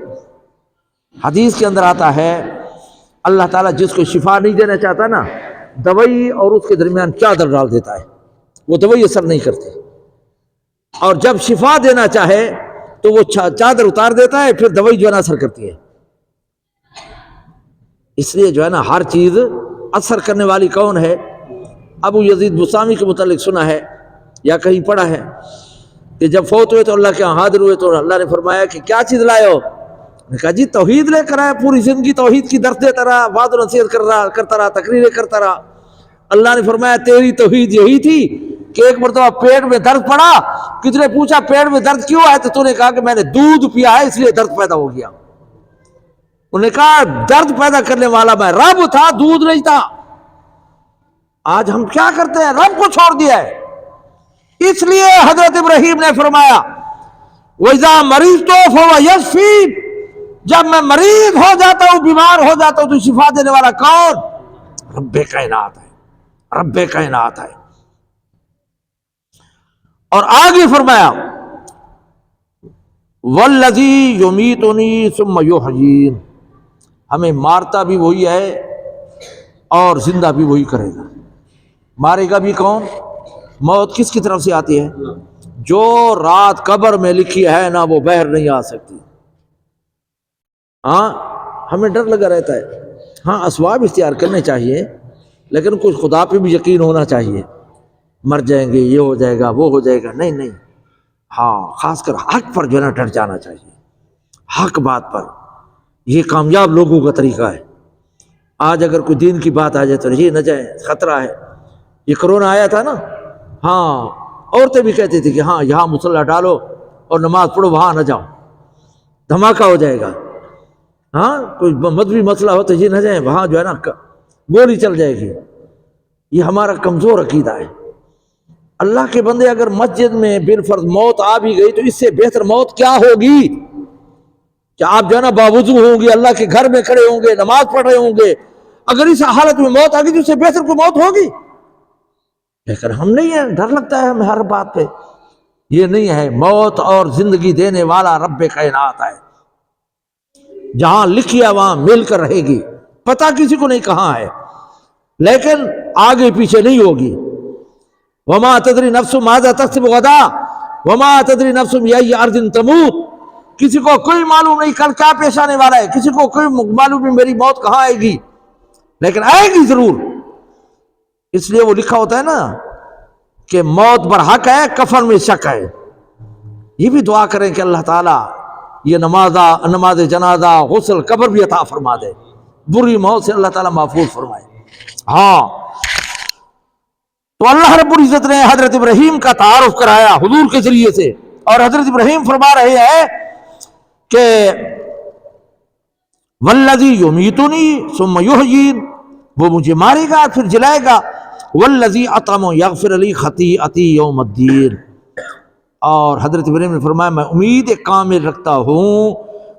حدیث کے اندر آتا ہے اللہ تعالیٰ جس کو شفا نہیں دینا چاہتا نا، دوائی اور اس کے درمیان چادر ڈال دیتا ہے، وہ دوائی اثر نہیں کرتی، اور جب شفا دینا چاہے تو وہ چادر اتار دیتا ہے، پھر دوائی جو ہے نا اثر کرتی ہے۔ اس لیے جو ہے نا ہر چیز اثر کرنے والی کون ہے؟ ابو یزید بسامی کے متعلق سنا ہے یا کہیں پڑھا ہے کہ جب فوت ہوئے تو اللہ کے یہاں حاضر ہوئے تو اللہ نے فرمایا کہ کیا چیز لائے ہو؟ نے کہا جی توحید لے کر آیا، پوری زندگی توحید کی درس دیتا رہا، وعظ و نصیحت کرتا رہا، تقریریں کرتا رہا۔ اللہ نے فرمایا تیری توحید یہی تھی کہ ایک مرتبہ پیٹ میں درد پڑا، کسی نے پوچھا پیٹ میں درد کیوں ہے تو نے کہا کہ میں نے دودھ پیا ہے اس لیے درد پیدا ہو گیا۔ انہوں نے کہا درد پیدا کرنے والا میں رب تھا، دودھ نہیں تھا۔ آج ہم کیا کرتے ہیں؟ رب کو چھوڑ دیا ہے۔ اس لیے حضرت ابراہیم نے فرمایا وَإِذَا مَرِضْتُ فَهُوَ يَشْفِينِ، جب میں مریض ہو جاتا ہوں، بیمار ہو جاتا ہوں تو شفا دینے والا کون؟ رب کائنات ہے، رب کائنات ہے۔ اور آگے فرمایا وَالَّذِي يُمِيتُنِي ثُمَّ يُحْيِينِ، ہمیں مارتا بھی وہی ہے اور زندہ بھی وہی کرے گا۔ مارے گا بھی کون؟ موت کس کی طرف سے آتی ہے؟ جو رات قبر میں لکھی ہے نا وہ باہر نہیں آ سکتی۔ ہاں، ہمیں ڈر لگا رہتا ہے، ہاں اسباب اختیار کرنے چاہیے لیکن کچھ خدا پہ بھی یقین ہونا چاہیے۔ مر جائیں گے، یہ ہو جائے گا، وہ ہو جائے گا، نہیں نہیں، ہاں خاص کر حق پر جو ہے نا ڈٹ جانا چاہیے، حق بات پر۔ یہ کامیاب لوگوں کا طریقہ ہے۔ آج اگر کوئی دین کی بات آ جائے تو یہ نہ جائیں، خطرہ ہے۔ یہ کرونا آیا تھا نا، ہاں عورتیں بھی کہتی تھی کہ ہاں یہاں مصلی ڈالو اور نماز پڑھو، وہاں نہ جاؤ، دھماکہ ہو جائے گا۔ ہاں کوئی مذہبی مسئلہ ہو تو یہ نہ جائیں، وہاں جو ہے نا گولی چل جائے گی۔ یہ ہمارا کمزور عقیدہ ہے۔ اللہ کے بندے اگر مسجد میں بالفرض موت آ بھی گئی تو اس سے بہتر موت کیا ہوگی کہ آپ جو ہے نا باوضو ہوں گے، اللہ کے گھر میں کھڑے ہوں گے، نماز پڑھ رہے ہوں گے۔ اگر اس حالت میں موت آ گئی تو اس سے بہتر کوئی موت ہوگی؟ لیکن ہم نہیں ہیں، ڈر لگتا ہے ہمیں ہر بات پہ۔ یہ نہیں ہے، موت اور زندگی دینے والا رب کائنات ہے، جہاں لکھیا وہاں مل کر رہے گی، پتہ کسی کو نہیں کہاں ہے۔ لیکن آگے پیچھے نہیں ہوگی. وما تدری نفس ماذا تکسب غدا وما تدری نفس بأي ارض تموت. کسی کو کوئی معلوم نہیں کل کیا پیش آنے والا ہے، کسی کو کوئی معلوم نہیں میری موت کہاں آئے گی، لیکن آئے گی ضرور. اس لیے وہ لکھا ہوتا ہے نا کہ موت برحق ہے، کفن میں شک ہے. یہ بھی دعا کریں کہ اللہ تعالیٰ یہ نماز جنازہ، غسل، قبر بھی عطا فرما دے، بری موت سے اللہ تعالیٰ محفوظ فرمائے. ہاں تو اللہ رب العزت نے حضرت ابراہیم کا تعارف کرایا حضور کے ذریعے سے، اور حضرت ابراہیم فرما رہے ہیں کہ والذی یمیتنی ثم یحیین، وہ مجھے مارے گا پھر جلائے گا. والذی اطعم یغفر لی خطیئتی یوم الدین. اور حضرت ابراہیم نے فرمایا میں امید کامل رکھتا ہوں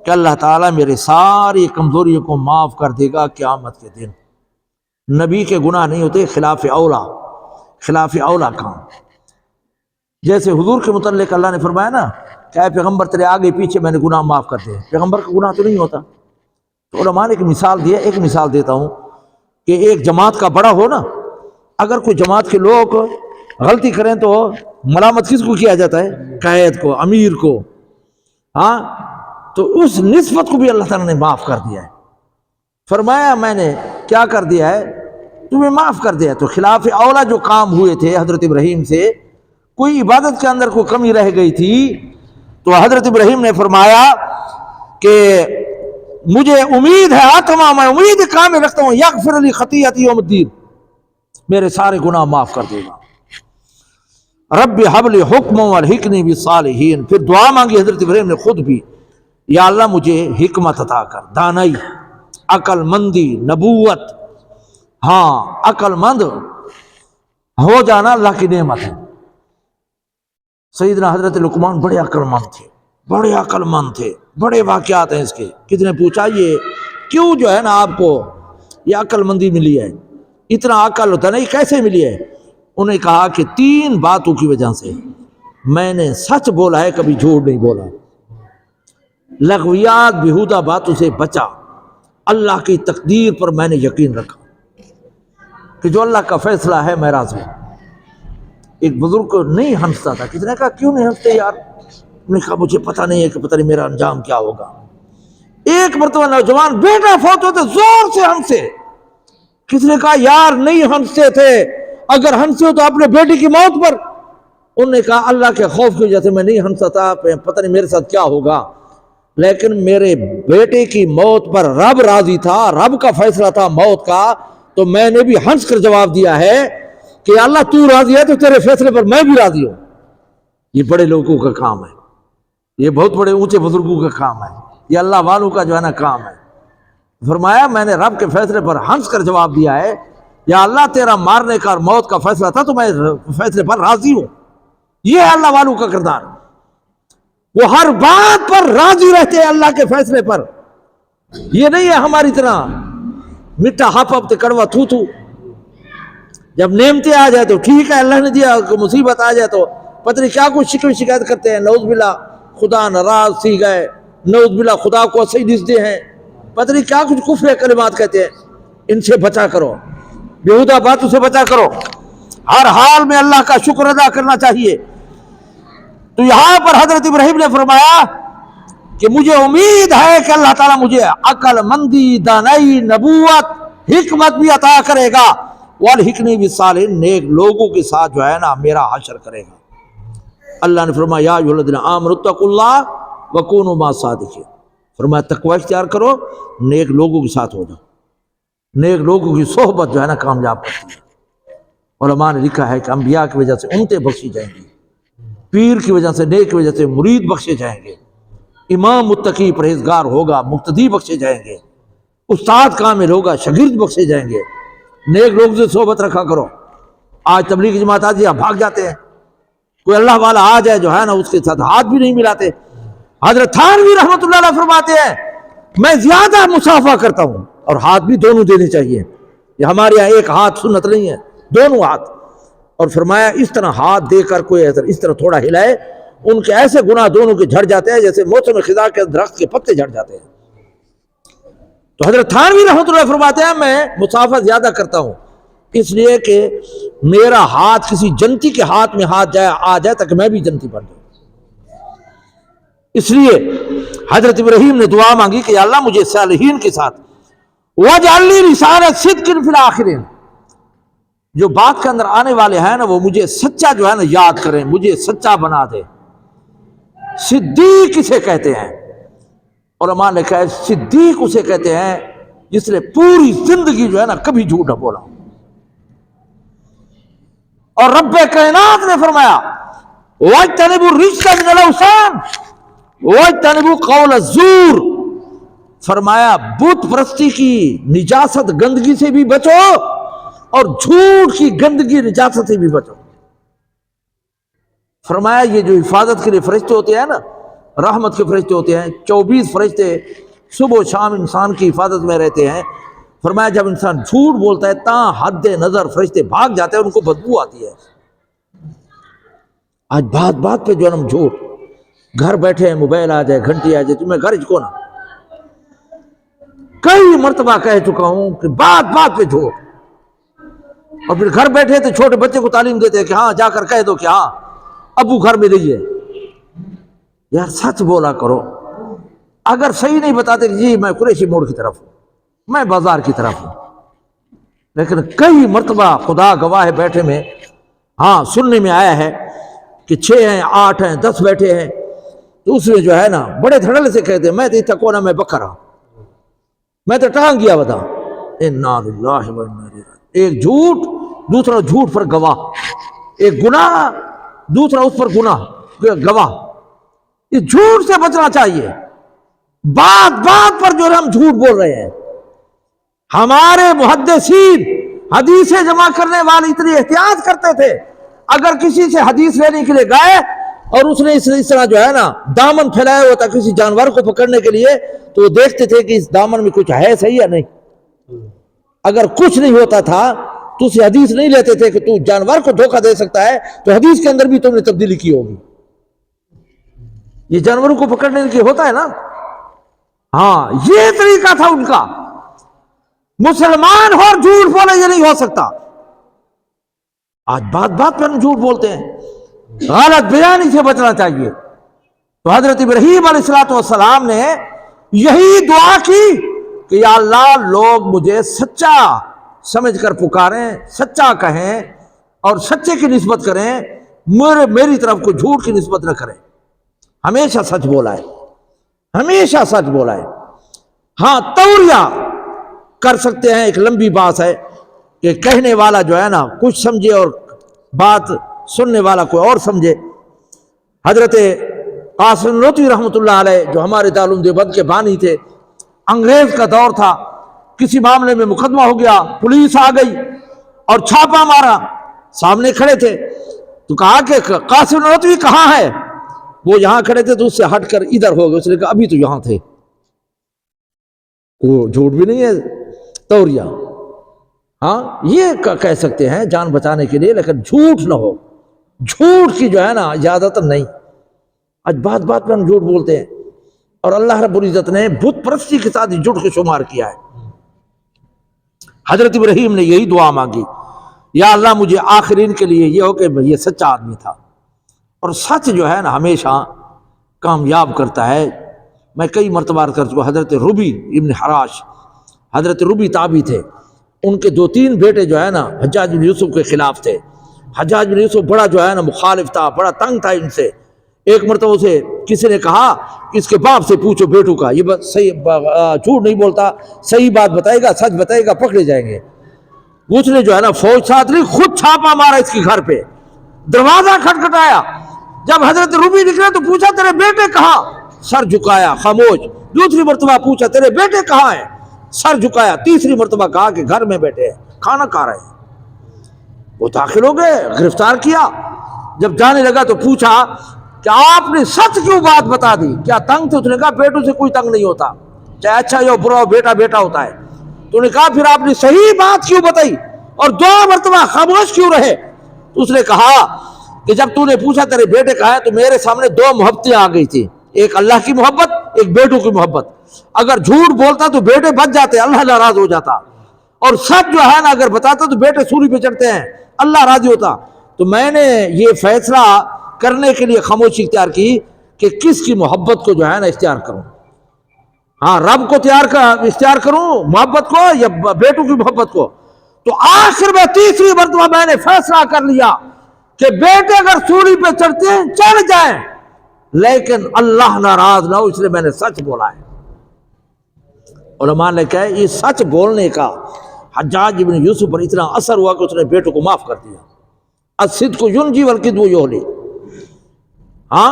کہ اللہ تعالیٰ میرے ساری کمزوریوں کو معاف کر دے گا قیامت کے دن. نبی کے گناہ نہیں ہوتے خلاف اولا کام. جیسے حضور کے متعلق اللہ نے فرمایا نا کہ اے پیغمبر تیرے آگے پیچھے میں نے گناہ معاف کر دے. پیغمبر کا گناہ تو نہیں ہوتا. تو علماء نے ایک مثال دی ہے، ایک مثال دیتا ہوں کہ ایک جماعت کا بڑا ہو نا، اگر کوئی جماعت کے لوگ غلطی کریں تو ملامت کس کو کیا جاتا ہے؟ قائد کو، امیر کو. ہاں تو اس نسبت کو بھی اللہ تعالیٰ نے معاف کر دیا ہے. فرمایا میں نے کیا کر دیا ہے، تمہیں معاف کر دیا. تو خلاف اولا جو کام ہوئے تھے حضرت ابراہیم سے، کوئی عبادت کے اندر کوئی کمی رہ گئی تھی، تو حضرت ابراہیم نے فرمایا کہ مجھے امید ہے آتما، میں امید کامل رکھتا ہوں یغفر لی خطیئتی یوم الدین، میرے سارے گناہ معاف کر دے گا. رب ہب لی حکما والحقنی بالصالحین. پھر دعا مانگی حضرت ابراہیم نے خود بھی، یا اللہ مجھے حکمت عطا کر، دانائی، عقل مندی، نبوت. ہاں عقل مند ہو جانا اللہ کی نعمت ہے. سیدنا حضرت لقمان بڑے عقل مند تھے، بڑے واقعات ہیں اس کے. کسی نے پوچھا یہ کیوں جو ہے نا آپ کو یہ عقل مندی ملی ہے، اتنا عقل ہوتا نہیں کیسے ملی ہے؟ انہوں نے کہا کہ 3 باتوں کی وجہ سے میں نے سچ بولا ہے، کبھی جھوٹ نہیں بولا، لغویات بیہودہ باتوں سے بچا، اللہ کی تقدیر پر میں نے یقین رکھا کہ جو اللہ کا فیصلہ ہے میں راضی ہوں. ایک بزرگ کو نہیں ہنستا تھا. کسی نے کہا کیوں نہیں ہنستے یار؟ انہوں نے کہا مجھے پتہ نہیں ہے کہ پتہ نہیں میرا انجام کیا ہوگا. ایک مرتبہ نوجوان بیٹا فوت ہوتے زور سے ہنسے. کسی نے کہا یار نہیں ہنستے تھے، اگر ہنسے ہو تو اپنے بیٹے کی موت پر. انہوں نے کہا اللہ کے خوف کی وجہ سے میں نہیں ہنسا تھا، پتہ نہیں میرے ساتھ کیا ہوگا، لیکن میرے بیٹے کی موت پر رب راضی تھا، رب کا فیصلہ تھا موت کا، تو میں نے بھی ہنس کر جواب دیا ہے کہ اللہ تو راضی ہے تو تیرے فیصلے پر میں بھی راضی ہوں. یہ بڑے لوگوں کا کام ہے، یہ بہت بڑے اونچے بزرگوں کا کام ہے، یہ اللہ والوں کا جو ہے نا کام ہے. فرمایا میں نے رب کے فیصلے پر ہنس کر جواب دیا ہے، یا اللہ تیرا مارنے کا اور موت کا فیصلہ تھا تو میں فیصلے پر راضی ہوں. یہ ہے اللہ والوں کا کردار. وہ ہر بات پر راضی رہتے ہیں اللہ کے فیصلے پر. یہ نہیں ہے ہماری طرح میٹھا ہپ ہپ تے کڑوا تھو تھو. جب نعمتیں آ جائے تو ٹھیک ہے اللہ نے دیا، مصیبت آ جائے تو پتہ نہیں کیا کچھ شکایت کرتے ہیں، نعوذ باللہ خدا ناراض سی گئے، نعوذ باللہ خدا کو صحیح دستے ہیں، پتہ نہیں کیا کچھ کفر کلمات کہتے ہیں. ان سے بچا کرو، بیہودہ باتوں سے بچا کرو. ہر حال میں اللہ کا شکر ادا کرنا چاہیے. تو یہاں پر حضرت ابراہیم نے فرمایا کہ مجھے امید ہے کہ اللہ تعالیٰ مجھے عقل مندی، دانائی، نبوت، حکمت بھی عطا کرے گا. والحقنی بالصالحین، نیک لوگوں کے ساتھ جو ہے نا میرا حشر کرے گا. اللہ نے فرمایا یا ایھا الذین آمنوا اتقوا اللہ وکونوا مع الصادقین. فرمایا تقوی اختیار کرو، نیک لوگوں کے ساتھ ہو جاؤ. نیک لوگوں کی صحبت جو ہے نا کامیاب کرتی ہے. علماء نے لکھا ہے کہ انبیاء کی وجہ سے امتیں بخشی جائیں گی، پیر کی وجہ سے، نیک کی وجہ سے مرید بخشے جائیں گے، امام متقی پرہیزگار ہوگا مقتدی بخشے جائیں گے، استاد کامل ہوگا شاگرد بخشے جائیں گے. نیک لوگ سے صحبت رکھا کرو. آج تبلیغ جماعت آتی ہے بھاگ جاتے ہیں، کوئی اللہ والا آ جائے جو ہے نا اس کے ساتھ ہاتھ بھی نہیں ملاتے. حضرت تھانوی رحمۃ اللہ علیہ فرماتے ہیں میں زیادہ مصافحہ کرتا ہوں، اور ہاتھ بھی دونوں دینے چاہیے. یہ ہمارے یہاں ایک ہاتھ سنت نہیں ہے، دونوں ہاتھ. اور فرمایا اس طرح ہاتھ دے کر کوئی اس طرح تھوڑا ہلائے، ان کے ایسے گناہ دونوں کے جھڑ جاتے ہیں جیسے موسم خزاں کے درخت کے پتے جھڑ جاتے ہیں. تو حضرت تھانوی رحمۃ اللہ فرماتے ہیں میں مصافحہ زیادہ کرتا ہوں. اس لیے کہ میرا ہاتھ کسی جنتی کے ہاتھ میں آ جائے تاکہ میں بھی جنتی بن جاؤں۔ اس لیے حضرت ابراہیم نے دعا مانگی کہ یا اللہ مجھے صالحین کے ساتھ وَاجْعَلْ لِي لِسَانَ صِدْقٍ فِي الْآخِرِينَ، جو بات کے اندر آنے والے ہیں نا وہ مجھے سچا جو ہے نا یاد کریں، مجھے سچا بنا دے۔ صدیق کسے کہتے ہیں؟ علماء نے کہا صدیق اسے کہتے ہیں جس نے پوری زندگی جو ہے نا کبھی جھوٹ نہ بولا۔ اور رب کائنات نے فرمایا وَاجْتَنِبُوا الرِّجْسَ مِنَ الْأَوْثَانِ وَاجْتَنِبُوا قَوْلَ الزُّورِ، فرمایا بت پرستی کی نجاست گندگی سے بھی بچو اور جھوٹ کی گندگی نجاست سے بھی بچو۔ فرمایا یہ جو حفاظت کے لیے فرشتے ہوتے ہیں نا، رحمت کے فرشتے ہوتے ہیں، 24 فرشتے صبح و شام انسان کی حفاظت میں رہتے ہیں۔ فرمایا جب انسان جھوٹ بولتا ہے تاں حد نظر فرشتے بھاگ جاتے ہیں، ان کو بدبو آتی ہے۔ آج بات بات پہ جو ہم جھوٹ، گھر بیٹھے ہیں موبائل آ جائے، گھنٹی آ جائے، تمہیں گھر کو نا کئی مرتبہ کہہ چکا ہوں کہ بات بات پہ جھوٹ، اور پھر گھر بیٹھے تو چھوٹے بچے کو تعلیم دیتے ہیں کہ ہاں جا کر کہہ دو کہ ہاں ابو گھر میں نہیں ہے۔ یار سچ بولا کرو، اگر صحیح نہیں بتاتے کہ جی میں قریشی موڑ کی طرف ہوں، میں بازار کی طرف ہوں، لیکن کئی مرتبہ خدا گواہ ہے بیٹھے میں ہاں سننے میں آیا ہے کہ 6 ہیں 8 ہیں 10 بیٹھے ہیں، تو اس میں جو ہے نا بڑے دھڑلے سے کہتے ہیں میں تو اتنا کونا میں بکرا، میں تو ٹانگ گیا بتا۔ انا للہ و انا الیہ راجعون۔ ایک جھوٹ، دوسرا جھوٹ پر گواہ، ایک گناہ دوسرا اس پر گناہ گواہ۔ اس جھوٹ سے بچنا چاہیے، بات بات پر جو ہم جھوٹ بول رہے ہیں۔ ہمارے محدثین حدیثیں جمع کرنے والے اتنی احتیاط کرتے تھے، اگر کسی سے حدیث لینے کے لیے گئے اور اس نے اس طرح جو ہے نا دامن پھیلایا ہوا تھا کسی جانور کو پکڑنے کے لیے، تو وہ دیکھتے تھے کہ اس دامن میں کچھ ہے صحیح یا نہیں۔ اگر کچھ نہیں ہوتا تھا تو اسے حدیث نہیں لیتے تھے کہ تو جانور کو دھوکہ دے سکتا ہے، تو حدیث کے اندر بھی تم نے تبدیلی کی ہوگی۔ یہ جانوروں کو پکڑنے کے ہوتا ہے نا، ہاں یہ طریقہ تھا ان کا۔ مسلمان ہو جھوٹ بولے یہ نہیں ہو سکتا۔ آج بات بات پر ہم جھوٹ بولتے ہیں، غلط بیانی سے بچنا چاہیے۔ تو حضرت ابراہیم علیہ السلام نے یہی دعا کی کہ یا اللہ لوگ مجھے سچا سمجھ کر پکاریں، سچا کہیں اور سچے کی نسبت کریں، میری طرف کو جھوٹ کی نسبت نہ کریں۔ ہمیشہ سچ بولا ہے، ہمیشہ سچ بولا ہے۔ ہاں توریہ کر سکتے ہیں، ایک لمبی بات ہے کہ کہنے والا جو ہے نا کچھ سمجھے اور بات سننے والا کوئی اور سمجھے۔ حضرت قاسم نانوتوی رحمۃ اللہ علیہ جو ہمارے دارالعلوم دیوبند کے بانی تھے، انگریز کا دور تھا، کسی معاملے میں مقدمہ ہو گیا، پولیس آ گئی اور چھاپا مارا، سامنے کھڑے تھے تو کہا کہ قاسم نانوتوی کہاں ہے؟ وہ یہاں کھڑے تھے تو اس سے ہٹ کر ادھر ہو گئے، اس نے کہا ابھی تو یہاں تھے۔ وہ جھوٹ بھی نہیں ہے، توریہ۔ ہاں یہ کہہ سکتے ہیں جان بچانے کے لیے، لیکن جھوٹ نہ ہو، جھوٹ کی جو ہے نا اجازت نہیں۔ آج بات بات پہ ہم جھوٹ بولتے ہیں، اور اللہ رب العزت نے بت پرستی کے ساتھ جھوٹ کو شمار کیا ہے۔ حضرت ابراہیم نے یہی دعا مانگی، یا اللہ مجھے آخرین کے لیے یہ ہو کہ یہ سچا آدمی تھا، اور سچ جو ہے نا ہمیشہ کامیاب کرتا ہے۔ میں کئی مرتبہ عرض کر چکا، حضرت ربی ابن حراش، حضرت ربی تابعی تھے، ان کے 2-3 بیٹے جو ہے نا حجاج بن یوسف کے خلاف تھے۔ حجاج بن یوسف بڑا جو ہے نا مخالف تھا، بڑا تنگ تھا ان سے۔ ایک مرتبہ سے کسی نے کہا کہ اس کے باپ سے پوچھو بیٹوں کا، یہ صحیح جھوٹ نہیں بولتا، صحیح بات بتائے گا، سچ بتائے گا، پکڑے جائیں گے۔ اس نے جو ہے نا فوج ساتھ لی، خود چھاپا مارا اس کے گھر پہ، دروازہ کھٹکھٹایا۔ جب حضرت ربی نکلے تو پوچھا تیرے بیٹے کہاں؟ سر جھکایا، خاموش۔ دوسری مرتبہ پوچھا تیرے بیٹے کہاں ہیں؟ سر جھکایا۔ تیسری مرتبہ کہا کہ گھر میں بیٹھے ہیں، کھانا کھا رہے ہیں۔ وہ داخل ہو گئے، گرفتار کیا۔ جب جانے لگا تو پوچھا کہ آپ نے سچ کیوں بات بتا دی؟ کیا تنگ تھے؟ اس نے کہا بیٹوں سے کوئی تنگ نہیں ہوتا، چاہے اچھا یا برا ہو، بیٹا بیٹا ہوتا ہے۔ تو نے کہا پھر آپ نے صحیح بات کیوں بتائی اور 2 مرتبہ خاموش کیوں رہے؟ تو اس نے کہا کہ جب تو نے پوچھا تیرے بیٹے کہاں ہے تو میرے سامنے 2 محبتیں آ گئی تھی، ایک اللہ کی محبت، ایک بیٹوں کی محبت۔ اگر جھوٹ بولتا تو بیٹے بچ جاتے، اللہ ناراض ہو جاتا، اور سچ جو ہے نا اگر بتاتا تو بیٹے سولی پہ چڑھتے ہیں، اللہ راضی ہوتا۔ تو میں نے یہ فیصلہ کرنے کے لیے خاموشی اختیار کی کہ کس کی محبت کو جو ہے نا اختیار کروں، ہاں رب کو اختیار کروں محبت کو یا بیٹوں کی محبت کو۔ تو آخر میں تیسری مرتبہ میں نے فیصلہ کر لیا کہ بیٹے اگر سولی پہ چڑھتے ہیں چڑھ جائیں، لیکن اللہ ناراض نہ ہو، اس لیے میں نے سچ بولا ہے۔ علماء نے کہا یہ سچ بولنے کا حجاج ابن یوسف پر اتنا اثر ہوا کہ اس نے بیٹوں کو معاف کر دیا۔ الصدق ینجی والکذب یہلی، ہاں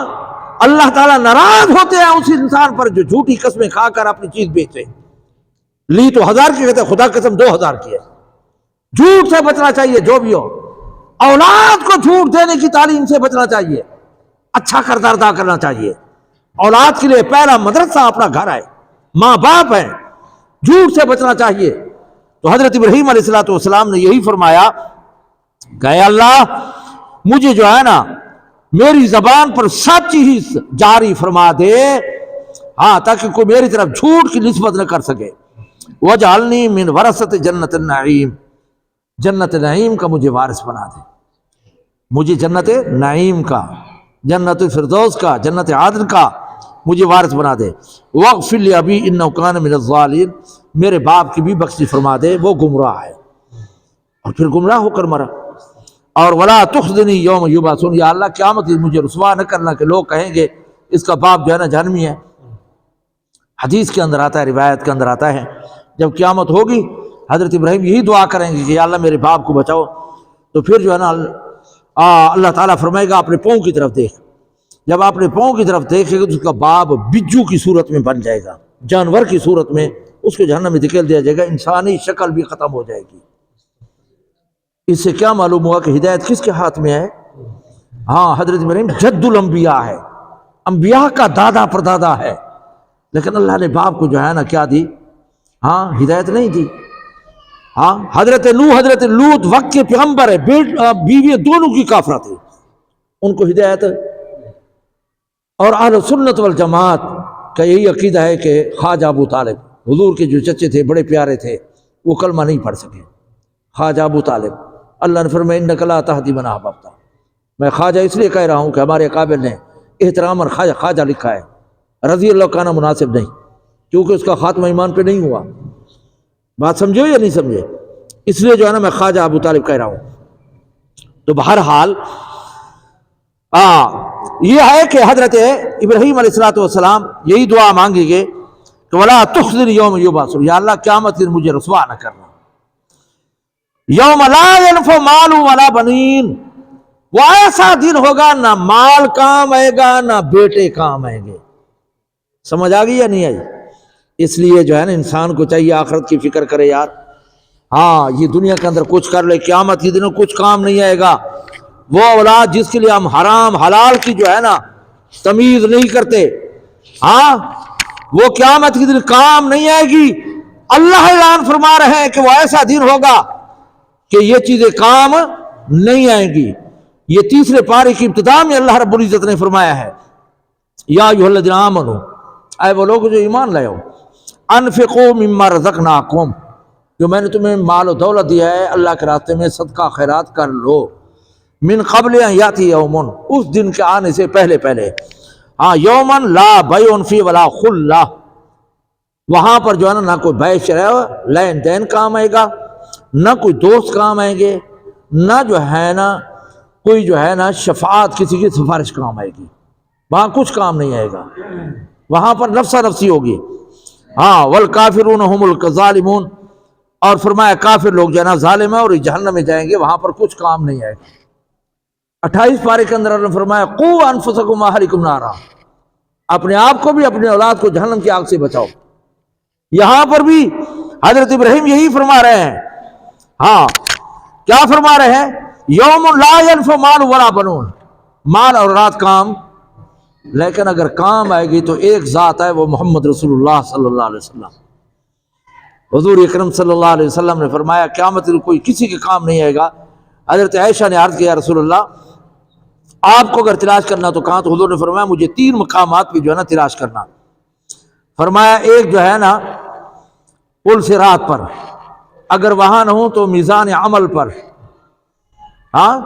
اللہ تعالیٰ ناراض ہوتے ہیں اس انسان پر جو جھوٹی قسمیں کھا کر اپنی چیز بیچے۔ لی تو 1000 کی کہتے ہیں، خدا قسم 2000 کی ہے۔ جھوٹ سے بچنا چاہیے جو بھی ہو، اولاد کو جھوٹ دینے کی تعلیم سے بچنا چاہیے، اچھا کردار ادا کرنا چاہیے۔ اولاد کے لیے پہلا مدرسہ اپنا گھر ہے، ماں باپ ہیں، جھوٹ سے بچنا چاہیے۔ تو حضرت ابراہیم علیہ السلام نے یہی فرمایا کہ اے اللہ مجھے جو ہے نا میری زبان پر سچ ہی جاری فرما دے، ہاں تاکہ کوئی میری طرف جھوٹ کی نسبت نہ کر سکے۔ وَجْعَلْنِي مِنْ وَرَثَةِ جنت النعیم، جنت نعیم کا مجھے وارث بنا دے، مجھے جنت نعیم کا، جنت الفردوس کا، جنت عدن کا مجھے وارث بنا دے۔ وَاغْفِرْ لِأَبِي إِنَّهُ كَانَ مِنَ الضَّالِّينَ، میرے باپ کی بھی بخشی فرما دے، وہ گمراہ ہے اور پھر گمراہ ہو کر مرا۔ اور وَلَا تُخْزِنِي يَوْمَ يُبْعَثُونَ، یا اللہ قیامت مجھے رسوا نہ کرنا کہ لوگ کہیں گے اس کا باپ جو ہے نا جہنمی ہے۔ حدیث کے اندر آتا ہے، روایت کے اندر آتا ہے جب قیامت ہوگی حضرت ابراہیم یہی دعا کریں گے کہ یا اللہ میرے باپ کو بچاؤ، تو پھر جو ہے نا اللہ تعالیٰ فرمائے گا اپنے پاؤں کی طرف دیکھ۔ جب اپنے پاؤں کی طرف دیکھے گا تو اس کا باپ بجو کی صورت میں بن جائے گا، جانور کی صورت میں اس کو جہنم میں دھکیل دیا جائے گا، انسانی شکل بھی ختم ہو جائے گی۔ اس سے کیا معلوم ہوا کہ ہدایت کس کے ہاتھ میں ہے؟ ہاں حضرت ابراہیم جد الانبیاء ہے، انبیاء کا دادا پردادا ہے، لیکن اللہ نے باپ کو جو ہے نا کیا دی؟ ہاں ہدایت نہیں دی۔ ہاں حضرت لوط وقت کے پیغمبر ہے، بیوی دونوں کی کافرہ تھی، ان کو ہدایت۔ اور اہل سنت والجماعت کا یہی عقیدہ ہے کہ خواجہ ابو طالب حضور کے جو چچے تھے، بڑے پیارے تھے، وہ کلمہ نہیں پڑھ سکے۔ خواجہ ابو طالب، اللہ نے فرمایا انک لا تہدی من احببت، میں خواجہ اس لیے کہہ رہا ہوں کہ ہمارے قابل نے احترام خواجہ لکھا ہے، رضی اللہ کہنا مناسب نہیں، کیونکہ اس کا خاتمہ ایمان پہ نہیں ہوا۔ بات سمجھو یا نہیں سمجھے؟ اس لیے جو ہے نا میں خواجہ ابو طالب کہہ رہا ہوں۔ تو بہرحال یہ ہے کہ حضرت ابراہیم علیہ السلام یہی دعا مانگیں گے کہ وَلَا تُخْزِنِي يَوْمَ يُبْعَثُونَ، یا اللہ قیامت دن مجھے رسوا نہ کرنا۔ یوم لا ينفع مال ولا بنین، وہ ایسا دن ہوگا نہ مال کام آئے گا نہ بیٹے کام آئیں گے۔ سمجھ آ گئی یا نہیں آئی؟ اس لیے جو ہے نا انسان کو چاہیے آخرت کی فکر کرے یار۔ ہاں یہ دنیا کے اندر کچھ کر لے، قیامت کے دنوں کچھ کام نہیں آئے گا۔ وہ اولاد جس کے لیے ہم حرام حلال کی جو ہے نا تمیز نہیں کرتے، ہاں وہ قیامت کے دن کام نہیں آئے گی۔ اللہ اعلان فرما رہے ہیں کہ وہ ایسا دن ہوگا کہ یہ چیزیں کام نہیں آئیں گی۔ یہ تیسرے پارے کی ابتدا میں اللہ رب العزت نے فرمایا ہے یا ایھا الذین آمنوا، اے وہ لوگ جو ایمان لائے ہو، انفقوا مما رزقناکم، جو میں نے تمہیں مال و دولت دیا ہے اللہ کے راستے میں صدقہ خیرات کر لو، من قبل ان یاتی یوم، اس دن کے آنے سے پہلے پہلے، ہاں یومن لا بیع فیہ ولا خلہ، وہاں پر جو ہے نا نہ کوئی بیع شرع لین دین کام آئے گا، نہ کوئی دوست کام آئیں گے، نہ جو ہے نا کوئی جو ہے نا شفاعت کسی کی سفارش کام آئے گی، وہاں کچھ کام نہیں آئے گا، وہاں پر نفسا نفسی ہوگی۔ ہاں والکافرون هم الظالمون، اور فرمایا کافر لوگ جو ہے نا ظالم ہیں اور جہنم میں جائیں گے، وہاں پر کچھ کام نہیں آئے گا۔ 28 پارے کے اندر اللہ نے فرمایا قوا انفسکم واہلیکم نارا، اپنے آپ کو بھی اپنے اولاد کو جہنم کی آگ سے بچاؤ۔ یہاں پر بھی حضرت ابراہیم یہی فرما رہے ہیں، ہاں کیا فرما رہے ہیں؟ یوم لا ینفع مال ولا بنون، مال اور اولاد کام، لیکن اگر کام آئے گی تو ایک ذات ہے، وہ محمد رسول اللہ صلی اللہ علیہ وسلم۔ حضور اکرم صلی اللہ علیہ وسلم نے فرمایا قیامت میں کوئی کسی کے کام نہیں آئے گا۔ حضرت عائشہ نے عرض کیا یا رسول اللہ آپ کو اگر تلاش کرنا تو کہاں؟ تو حضور نے فرمایا مجھے 3 مقامات پہ جو ہے نا تلاش کرنا۔ فرمایا ایک جو ہے نا پل صراط پر، اگر وہاں نہ ہوں تو میزان عمل پر، ہاں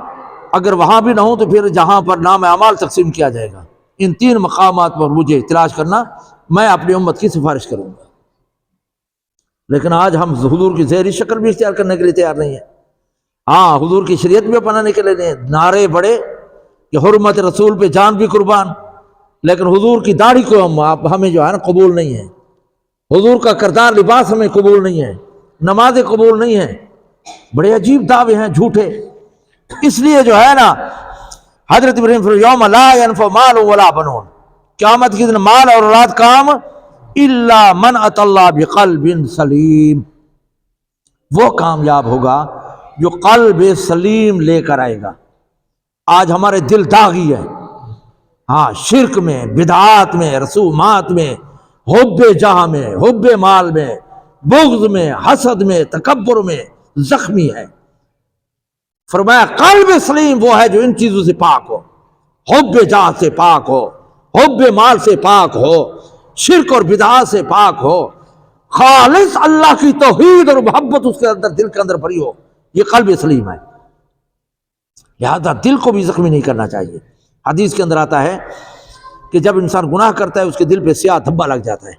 اگر وہاں بھی نہ ہوں تو پھر جہاں پر نام اعمال تقسیم کیا جائے گا۔ ان تین مقامات پر مجھے تلاش کرنا، میں اپنی امت کی سفارش کروں گا۔ لیکن آج ہم حضور کی ظاہری شکل بھی اختیار کرنے کے لیے تیار نہیں ہیں، ہاں حضور کی شریعت بھی اپنانے کے لیے نعرے بڑے کہ حرمت رسول پہ جان بھی قربان، لیکن حضور کی داڑھی کو ہمیں جو ہے نا قبول نہیں ہے، حضور کا کردار لباس ہمیں قبول نہیں ہے، نمازیں قبول نہیں ہیں، بڑے عجیب دعوے ہیں جھوٹے۔ اس لیے جو ہے نا حضرت ابراہیم فرمایا یوم لا ينفع مال ولا بنون، قیامت کے دن مال اور اولاد کام الا من اتى اللہ بقلب سلیم، وہ کامیاب ہوگا جو قلب سلیم لے کر آئے گا۔ آج ہمارے دل داغی ہے، ہاں شرک میں، بدعات میں، رسومات میں، حب جاہ میں، حب مال میں، بغض میں، حسد میں، تکبر میں زخمی ہے۔ فرمایا قلب سلیم وہ ہے جو ان چیزوں سے پاک ہو، حب جاہ سے پاک ہو، حب مال سے پاک ہو، شرک اور بدعات سے پاک ہو، خالص اللہ کی توحید اور محبت اس کے اندر دل کے اندر بھری ہو، یہ قلب سلیم ہے۔ لہذا دل کو بھی زخمی نہیں کرنا چاہیے۔ حدیث کے اندر آتا ہے کہ جب انسان گناہ کرتا ہے اس کے دل پہ سیاہ دھبا لگ جاتا ہے،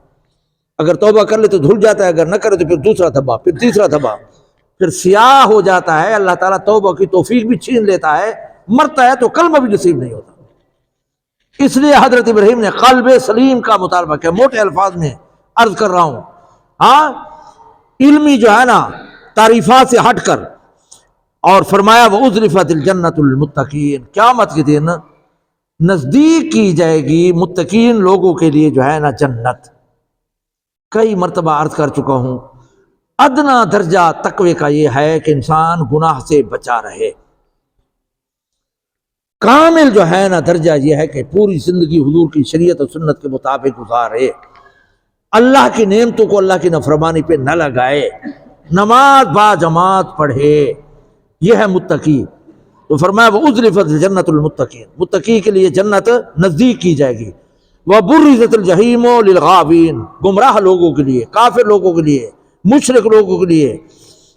اگر توبہ کر لے تو دھل جاتا ہے، اگر نہ کرے تو پھر دوسرا دھبا، پھر تیسرا دھبا، پھر سیاہ ہو جاتا ہے۔ اللہ تعالیٰ توبہ کی توفیق بھی چھین لیتا ہے، مرتا ہے تو کلمہ بھی نصیب نہیں ہوتا۔ اس لیے حضرت ابراہیم نے قلب سلیم کا مطالبہ کیا۔ موٹے الفاظ میں عرض کر رہا ہوں، ہاں علمی جو ہے نا تعریفات سے ہٹ کر، اور فرمایا وَأُزْلِفَتِ الْجَنَّةُ لِلْمُتَّقِينَ، قیامت کے دن نزدیک کی جائے گی متقین لوگوں کے لیے جو ہے نا جنت۔ کئی مرتبہ عرض کر چکا ہوں، ادنا درجہ تقوی کا یہ ہے کہ انسان گناہ سے بچا رہے، کامل جو ہے نا درجہ یہ ہے کہ پوری زندگی حضور کی شریعت اور سنت کے مطابق گزارے، اللہ کی نعمتوں کو اللہ کی نافرمانی پہ نہ لگائے، نماز با جماعت پڑھے، یہ ہے متقی۔ تو فرمایا وَأُزْلِفَتِ الْجَنَّةُ لِلْمُتَّقِينَ، متقی کے لیے جنت نزدیک کی جائے گی۔ وَبُرِّزَتِ الْجَحِيمُ لِلْغَاوِينَ، گمراہ لوگوں کے لیے، کافر لوگوں کے لیے، مشرک لوگوں کے لیے،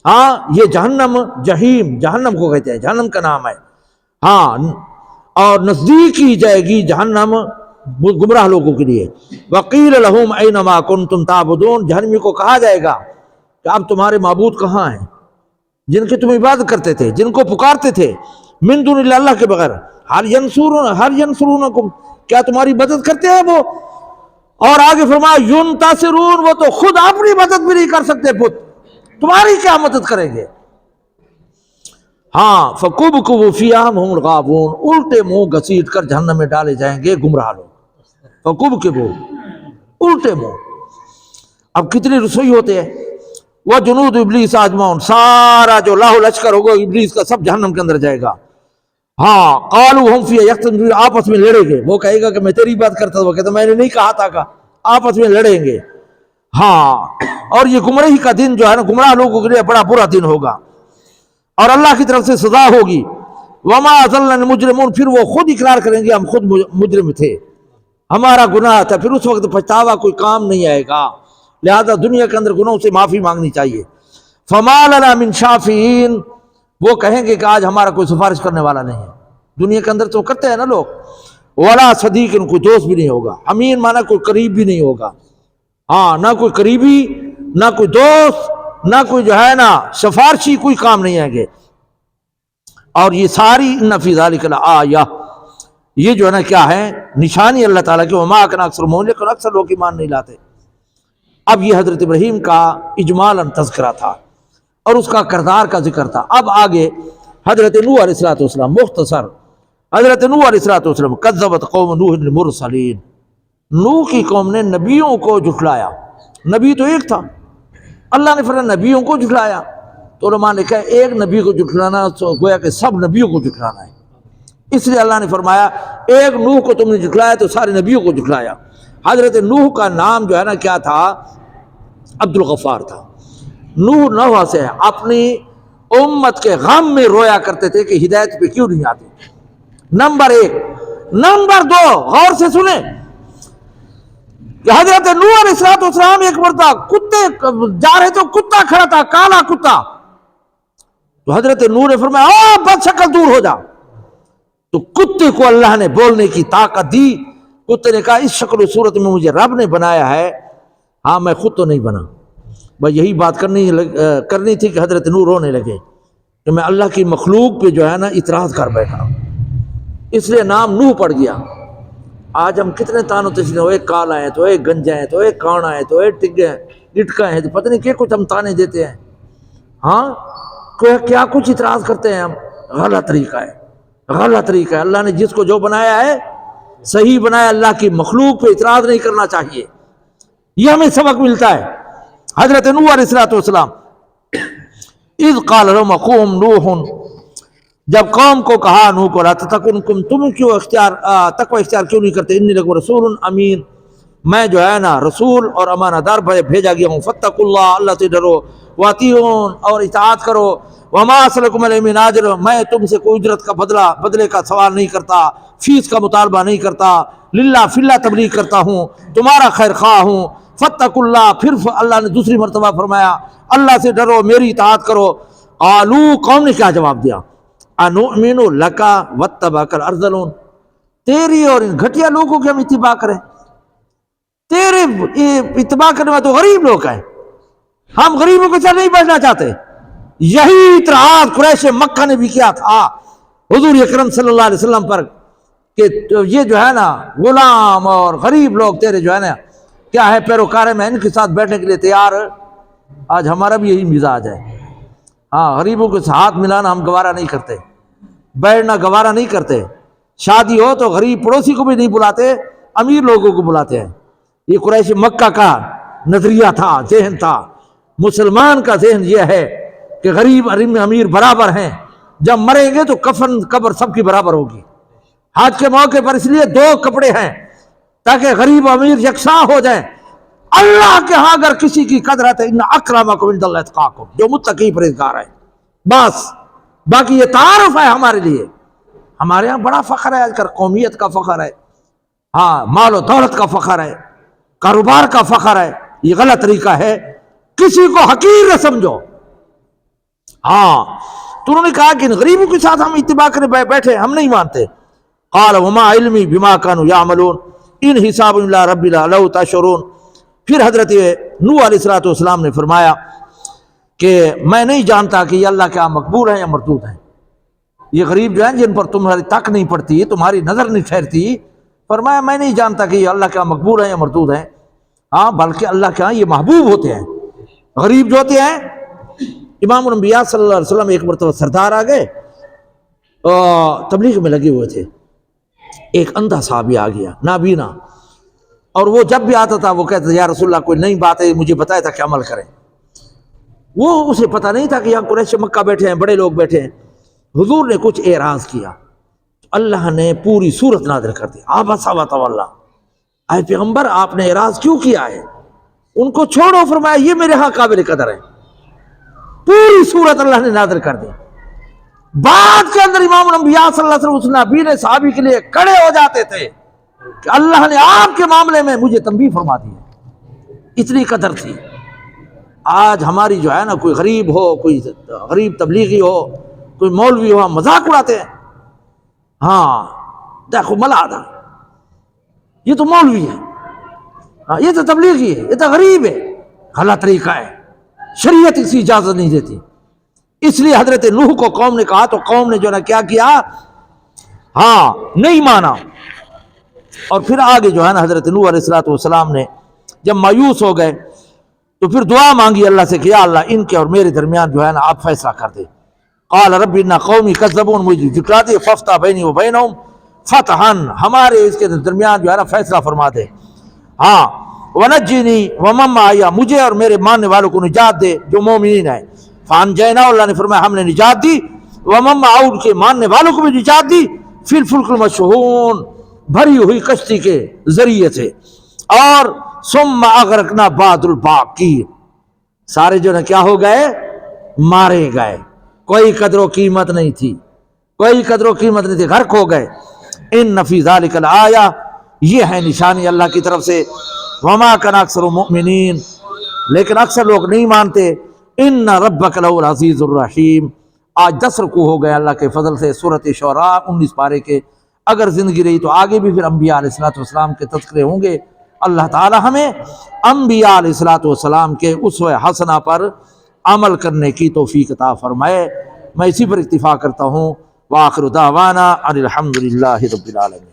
ہاں یہ جہنم، جہیم جہنم کو کہتے ہیں، جہنم کا نام ہے، ہاں اور نزدیک کی جائے گی جہنم گمراہ لوگوں کے لیے۔ وَقِيلَ لَهُمْ أَيْنَ مَا كُنْتُمْ تَعْبُدُونَ، جہنمی کو کہا جائے گا کہ اب تمہارے معبود کہاں ہیں جن کی تم عبادت کرتے تھے، جن کو پکارتے تھے من دون اللہ، اللہ کے بغیر، هل ينصرونکم، کیا تمہاری مدد کرتے ہیں وہ؟ اور آگے فرمایا ينتصرون، وہ تو خود اپنی مدد بھی نہیں کر سکتے، بت تمہاری کیا مدد کریں گے؟ ہاں فَكُبْكِبُوا فِيهَا هُمُ الْغَاوُونَ، الٹے منہ گھسیٹ کر جہنم میں ڈالے جائیں گے گمراہ لوگ۔ فَكُبْكِبُوا، الٹے منہ۔ اب کتنی رسوئی ہوتے ہیں، وہ جنود ابلیس اجمعون، سارا جو لاہ لشکر ہوگا ابلیس کا سب جہنم کے اندر جائے گا۔ ہاں قالوا ہم فیہا یختصمون، آپس میں لڑیں گے، وہ کہے گا کہ میں تیری بات کرتا تھا، وہ کہتا میں نے نہیں کہا تھا، کا آپس میں لڑیں گے۔ ہاں اور یہ گمراہی کا دن جو ہے نا گمراہ لوگوں کے لیے بڑا برا دن ہوگا، اور اللہ کی طرف سے سزا ہوگی۔ وما اضلنا المجرمون، پھر وہ خود اقرار کریں گے ہم خود مجرم تھے، ہمارا گناہ تھا، پھر اس وقت پچھتاوا کوئی کام نہیں آئے گا۔ لہذا دنیا کے اندر گناہوں سے معافی مانگنی چاہیے۔ فما لنا من شافعین، وہ کہیں گے کہ آج ہمارا کوئی سفارش کرنے والا نہیں ہے۔ دنیا کے اندر تو کرتے ہیں نا لوگ۔ ولا صدیق، کوئی دوست بھی نہیں ہوگا، امین مانا کوئی قریب بھی نہیں ہوگا، ہاں نہ کوئی قریبی، نہ کوئی دوست، نہ کوئی جو ہے نا سفارشی، کوئی کام نہیں آئیں گے۔ اور یہ ساری ان فی ذلک لآیہ، یہ جو ہے نا کیا ہے، نشانی اللہ تعالیٰ کی، وما کان اکثر مومنین، لیکن اکثر لوگ ایمان نہیں لاتے۔ اب یہ حضرت ابراہیم کا اجمالاً تذکرہ تھا اور اس کا کردار کا ذکر تھا۔ اب آگے حضرت نوح علیہ السلام، مختصر، حضرت نوح علیہ السلام، کذبت قوم نوح المرسلین، نوح کی قوم نے نبیوں کو جھٹلایا۔ نبی تو ایک تھا، اللہ نے فرمایا نبیوں کو جھٹلایا، تو علماء نے کہا ایک نبی کو جھٹلانا تو گویا کہ سب نبیوں کو جھٹلانا ہے، اس لیے اللہ نے فرمایا ایک نوح کو تم نے جھٹلایا تو سارے نبیوں کو جھٹلایا۔ حضرت نوح کا نام جو ہے نا کیا تھا، عبد الغفار تھا۔ نوح سے اپنی امت کے غم میں رویا کرتے تھے کہ ہدایت پہ کیوں نہیں آتے، نمبر ایک۔ نمبر دو، غور سے سنیں کہ حضرت نوح علیہ السلام ایک مرتبہ کتے جا رہے تو کتے کتا کھڑا تھا، کالا کتا. تو حضرت نوح نے فرمایا بد شکل دور ہو جا. تو کتے کو اللہ نے بولنے کی طاقت دی. کتے نے کہا اس شکل و صورت میں مجھے رب نے بنایا ہے، ہاں میں خود تو نہیں بنا. بس یہی بات کرنی تھی کہ حضرت نوح رونے لگے کہ میں اللہ کی مخلوق پہ جو ہے نا اعتراض کر بیٹھا، اس لیے نام نوح پڑ گیا. آج ہم کتنے تان و تشنے ہوئے، کالا ہے تو ایک گنجا ہے تو ایک کانا ہے تو ایک ٹٹکا ہے، تو پتہ نہیں کیا کچھ ہم تانے دیتے ہیں. ہاں کیا کچھ اعتراض کرتے ہیں ہم. غلط طریقہ ہے، غلط طریقہ ہے. اللہ نے جس کو جو بنایا ہے صحیح بنایا. اللہ کی مخلوق پہ اعتراض نہیں کرنا چاہیے. یہ ہمیں سبق ملتا ہے. حضرت نوح علیہ السلام اذ قال لهم اخوهم نوح، جب قوم کو کہا نوح کو لا تتقنکم، تم کیوں تقوی اختیار کیوں نہیں کرتے، انی لکم رسول امین، میں جو ہے نا رسول اور امانہ دار بھیجا گیا ہوں. فاتقوا اللہ، اللہ سے ڈرو، واطیعون اور اطاعت کرو. وما اسألکم علیہ من اجر، میں تم سے کوئی اجرت کا بدلے کا سوال نہیں کرتا، فیس کا مطالبہ نہیں کرتا. للہ فی اللہ تبلیغ کرتا ہوں، تمہارا خیر خواہ ہوں. فاتقوا اللہ، پھر اللہ نے دوسری مرتبہ فرمایا اللہ سے ڈرو، میری اطاعت کرو. قالو، قوم نے کیا جواب دیا، انؤمن لک واتبعک الارذلون، تیری اور ان گھٹیا لوگوں کی ہم اتباع کریں؟ تیرے اتباع کرنے والے تو غریب لوگ ہیں، ہم غریبوں کے ساتھ نہیں بیٹھنا چاہتے. یہی اعتراض قریش مکہ نے بھی کیا تھا حضور اکرم صلی اللہ علیہ وسلم پر کہ یہ جو ہے نا غلام اور غریب لوگ تیرے جو ہے نا کیا ہے پیروکار ہیں، میں ان کے ساتھ بیٹھنے کے لیے تیار. آج ہمارا بھی یہی مزاج ہے. ہاں غریبوں کے ہاتھ ملانا ہم گوارا نہیں کرتے، بیٹھنا گوارا نہیں کرتے. شادی ہو تو غریب پڑوسی کو بھی نہیں بلاتے، امیر لوگوں کو بلاتے ہیں. یہ قریش مکہ کا نظریہ تھا، ذہن تھا. مسلمان کا ذہن یہ ہے کہ غریب امیر برابر ہیں، جب مریں گے تو کفن قبر سب کی برابر ہوگی. حج کے موقع پر اس لیے 2 کپڑے ہیں تاکہ غریب امیر یکساں ہو جائیں. اللہ کے ہاں اگر کسی کی قدر ہے تو ان اکرمکم عند اللہ اتقاکم، جو متقی پرہیزگار ہے. بس باقی یہ تعارف ہے ہمارے لیے. ہمارے ہاں بڑا فخر ہے آج کل، قومیت کا فخر ہے، ہاں مال و دولت کا فخر ہے، کاروبار کا فخر ہے. یہ غلط طریقہ ہے، کسی کو حقیر نہ سمجھو. ہاں تو انہوں نے کہا کہ ان غریبوں کے ساتھ ہم اتباع کرنے بیٹھے، ہم نہیں مانتے. قال وما علمی بما كانوا يعملون ان حساب الا رب لو تشعرون. پھر حضرت نوح علیہ السلام نے فرمایا کہ میں نہیں جانتا کہ یہ اللہ کیا مقبول ہیں یا مردود ہیں. یہ غریب جو ہیں جن پر تمہاری تک نہیں پڑتی، تمہاری نظر نہیں ٹھہرتی، فرمایا میں نہیں جانتا کہ یہ اللہ کیا مقبول ہیں یا مردود ہیں. ہاں بلکہ اللہ کے ہاں یہ محبوب ہوتے ہیں. غریب جو ہوتے ہیں، امام الانبیاء صلی اللہ علیہ وسلم ایک مرتبہ سردار آ گئے، تبلیغ میں لگے ہوئے تھے. ایک اندھا صحابی آ گیا نابینا، اور وہ جب بھی آتا تھا وہ کہتا تھا یا رسول اللہ کوئی نئی بات ہے مجھے بتایا تھا کہ عمل کریں. وہ اسے پتہ نہیں تھا کہ یہاں قریش مکہ بیٹھے ہیں، بڑے لوگ بیٹھے ہیں. حضور نے کچھ اعراض کیا، اللہ نے پوری صورت نازل کر دی. عبس وتولی، اے پیغمبر آپ نے اعراض کیوں کیا ہے؟ ان کو چھوڑو، فرمایا یہ میرے ہاں قابل قدر ہے. پوری صورت اللہ نے نازل کر دی. بعد کے اندر امام الانبیاء صلی اللہ علیہ وسلم اس نابینا صحابی کے لیے کھڑے ہو جاتے تھے کہ اللہ نے آپ کے معاملے میں مجھے تنبیہ فرما دی ہے. اتنی قدر تھی. آج ہماری جو ہے نا کوئی غریب ہو، کوئی غریب تبلیغی ہو، کوئی مولوی ہو، ہم مذاق اڑاتے ہیں. ہاں دیکھو ملادہ، یہ تو مولوی ہے، ہاں یہ تو تبلیغی ہے، یہ تو غریب ہے. غلط طریقہ ہے، شریعت اسی اجازت نہیں دیتی. اس لیے حضرت نوح کو قوم نے کہا تو قوم نے جو ہے کیا کیا، ہاں نہیں مانا. اور پھر آگے جو ہے نا حضرت نوح علیہ السلام نے جب مایوس ہو گئے تو پھر دعا مانگی اللہ سے کہ یا اللہ ان کے اور میرے درمیان جو ہے نا آپ فیصلہ کر دے. قال رب ان قومی کذبون، مجھے جھٹلا دے، فافتح بینی و بینہم فتحا، ہمارے اس کے درمیان جو ہے نا فیصلہ فرما دے. ہاں ونجنی ومن معی، مجھے اور میرے ماننے والوں کو نجات دے جو مومنین ہیں. فانجینا، اللہ نے فرمایا ہم نے نجات دی، ومن معه، کے ماننے والوں کو بھی نجات دی، فی الفلک المشحون، بھری ہوئی کشتی کے ذریعے سے. اور ثم اغرقنا بعد الباقین، سارے جو ہے کیا ہو گئے، مارے گئے. کوئی قدر و قیمت نہیں تھی، کوئی قدر و قیمت نہیں تھی، غرق ہو گئے. ان فی ذلک الآیہ، یہ ہے نشانی اللہ کی طرف سے. وما کان اکثر المؤمنین، لیکن اکثر لوگ نہیں مانتے. ان ربک لہو العزیز الرحیم۔ آج 10 رکوع ہو گئے اللہ کے فضل سے، سورۃ شعراء 19 پارے کے۔ اگر زندگی رہی تو آگے بھی پھر انبیاء علیہ الصلوۃ والسلام کے تذکرے ہوں گے۔ اللہ تعالی ہمیں انبیاء علیہ الصلوۃ والسلام کے اسوہ حسنہ پر عمل کرنے کی توفیق عطا فرمائے۔ میں اسی پر اکتفا کرتا ہوں۔ وآخر دعوانا ان الحمد للہ رب العالمین۔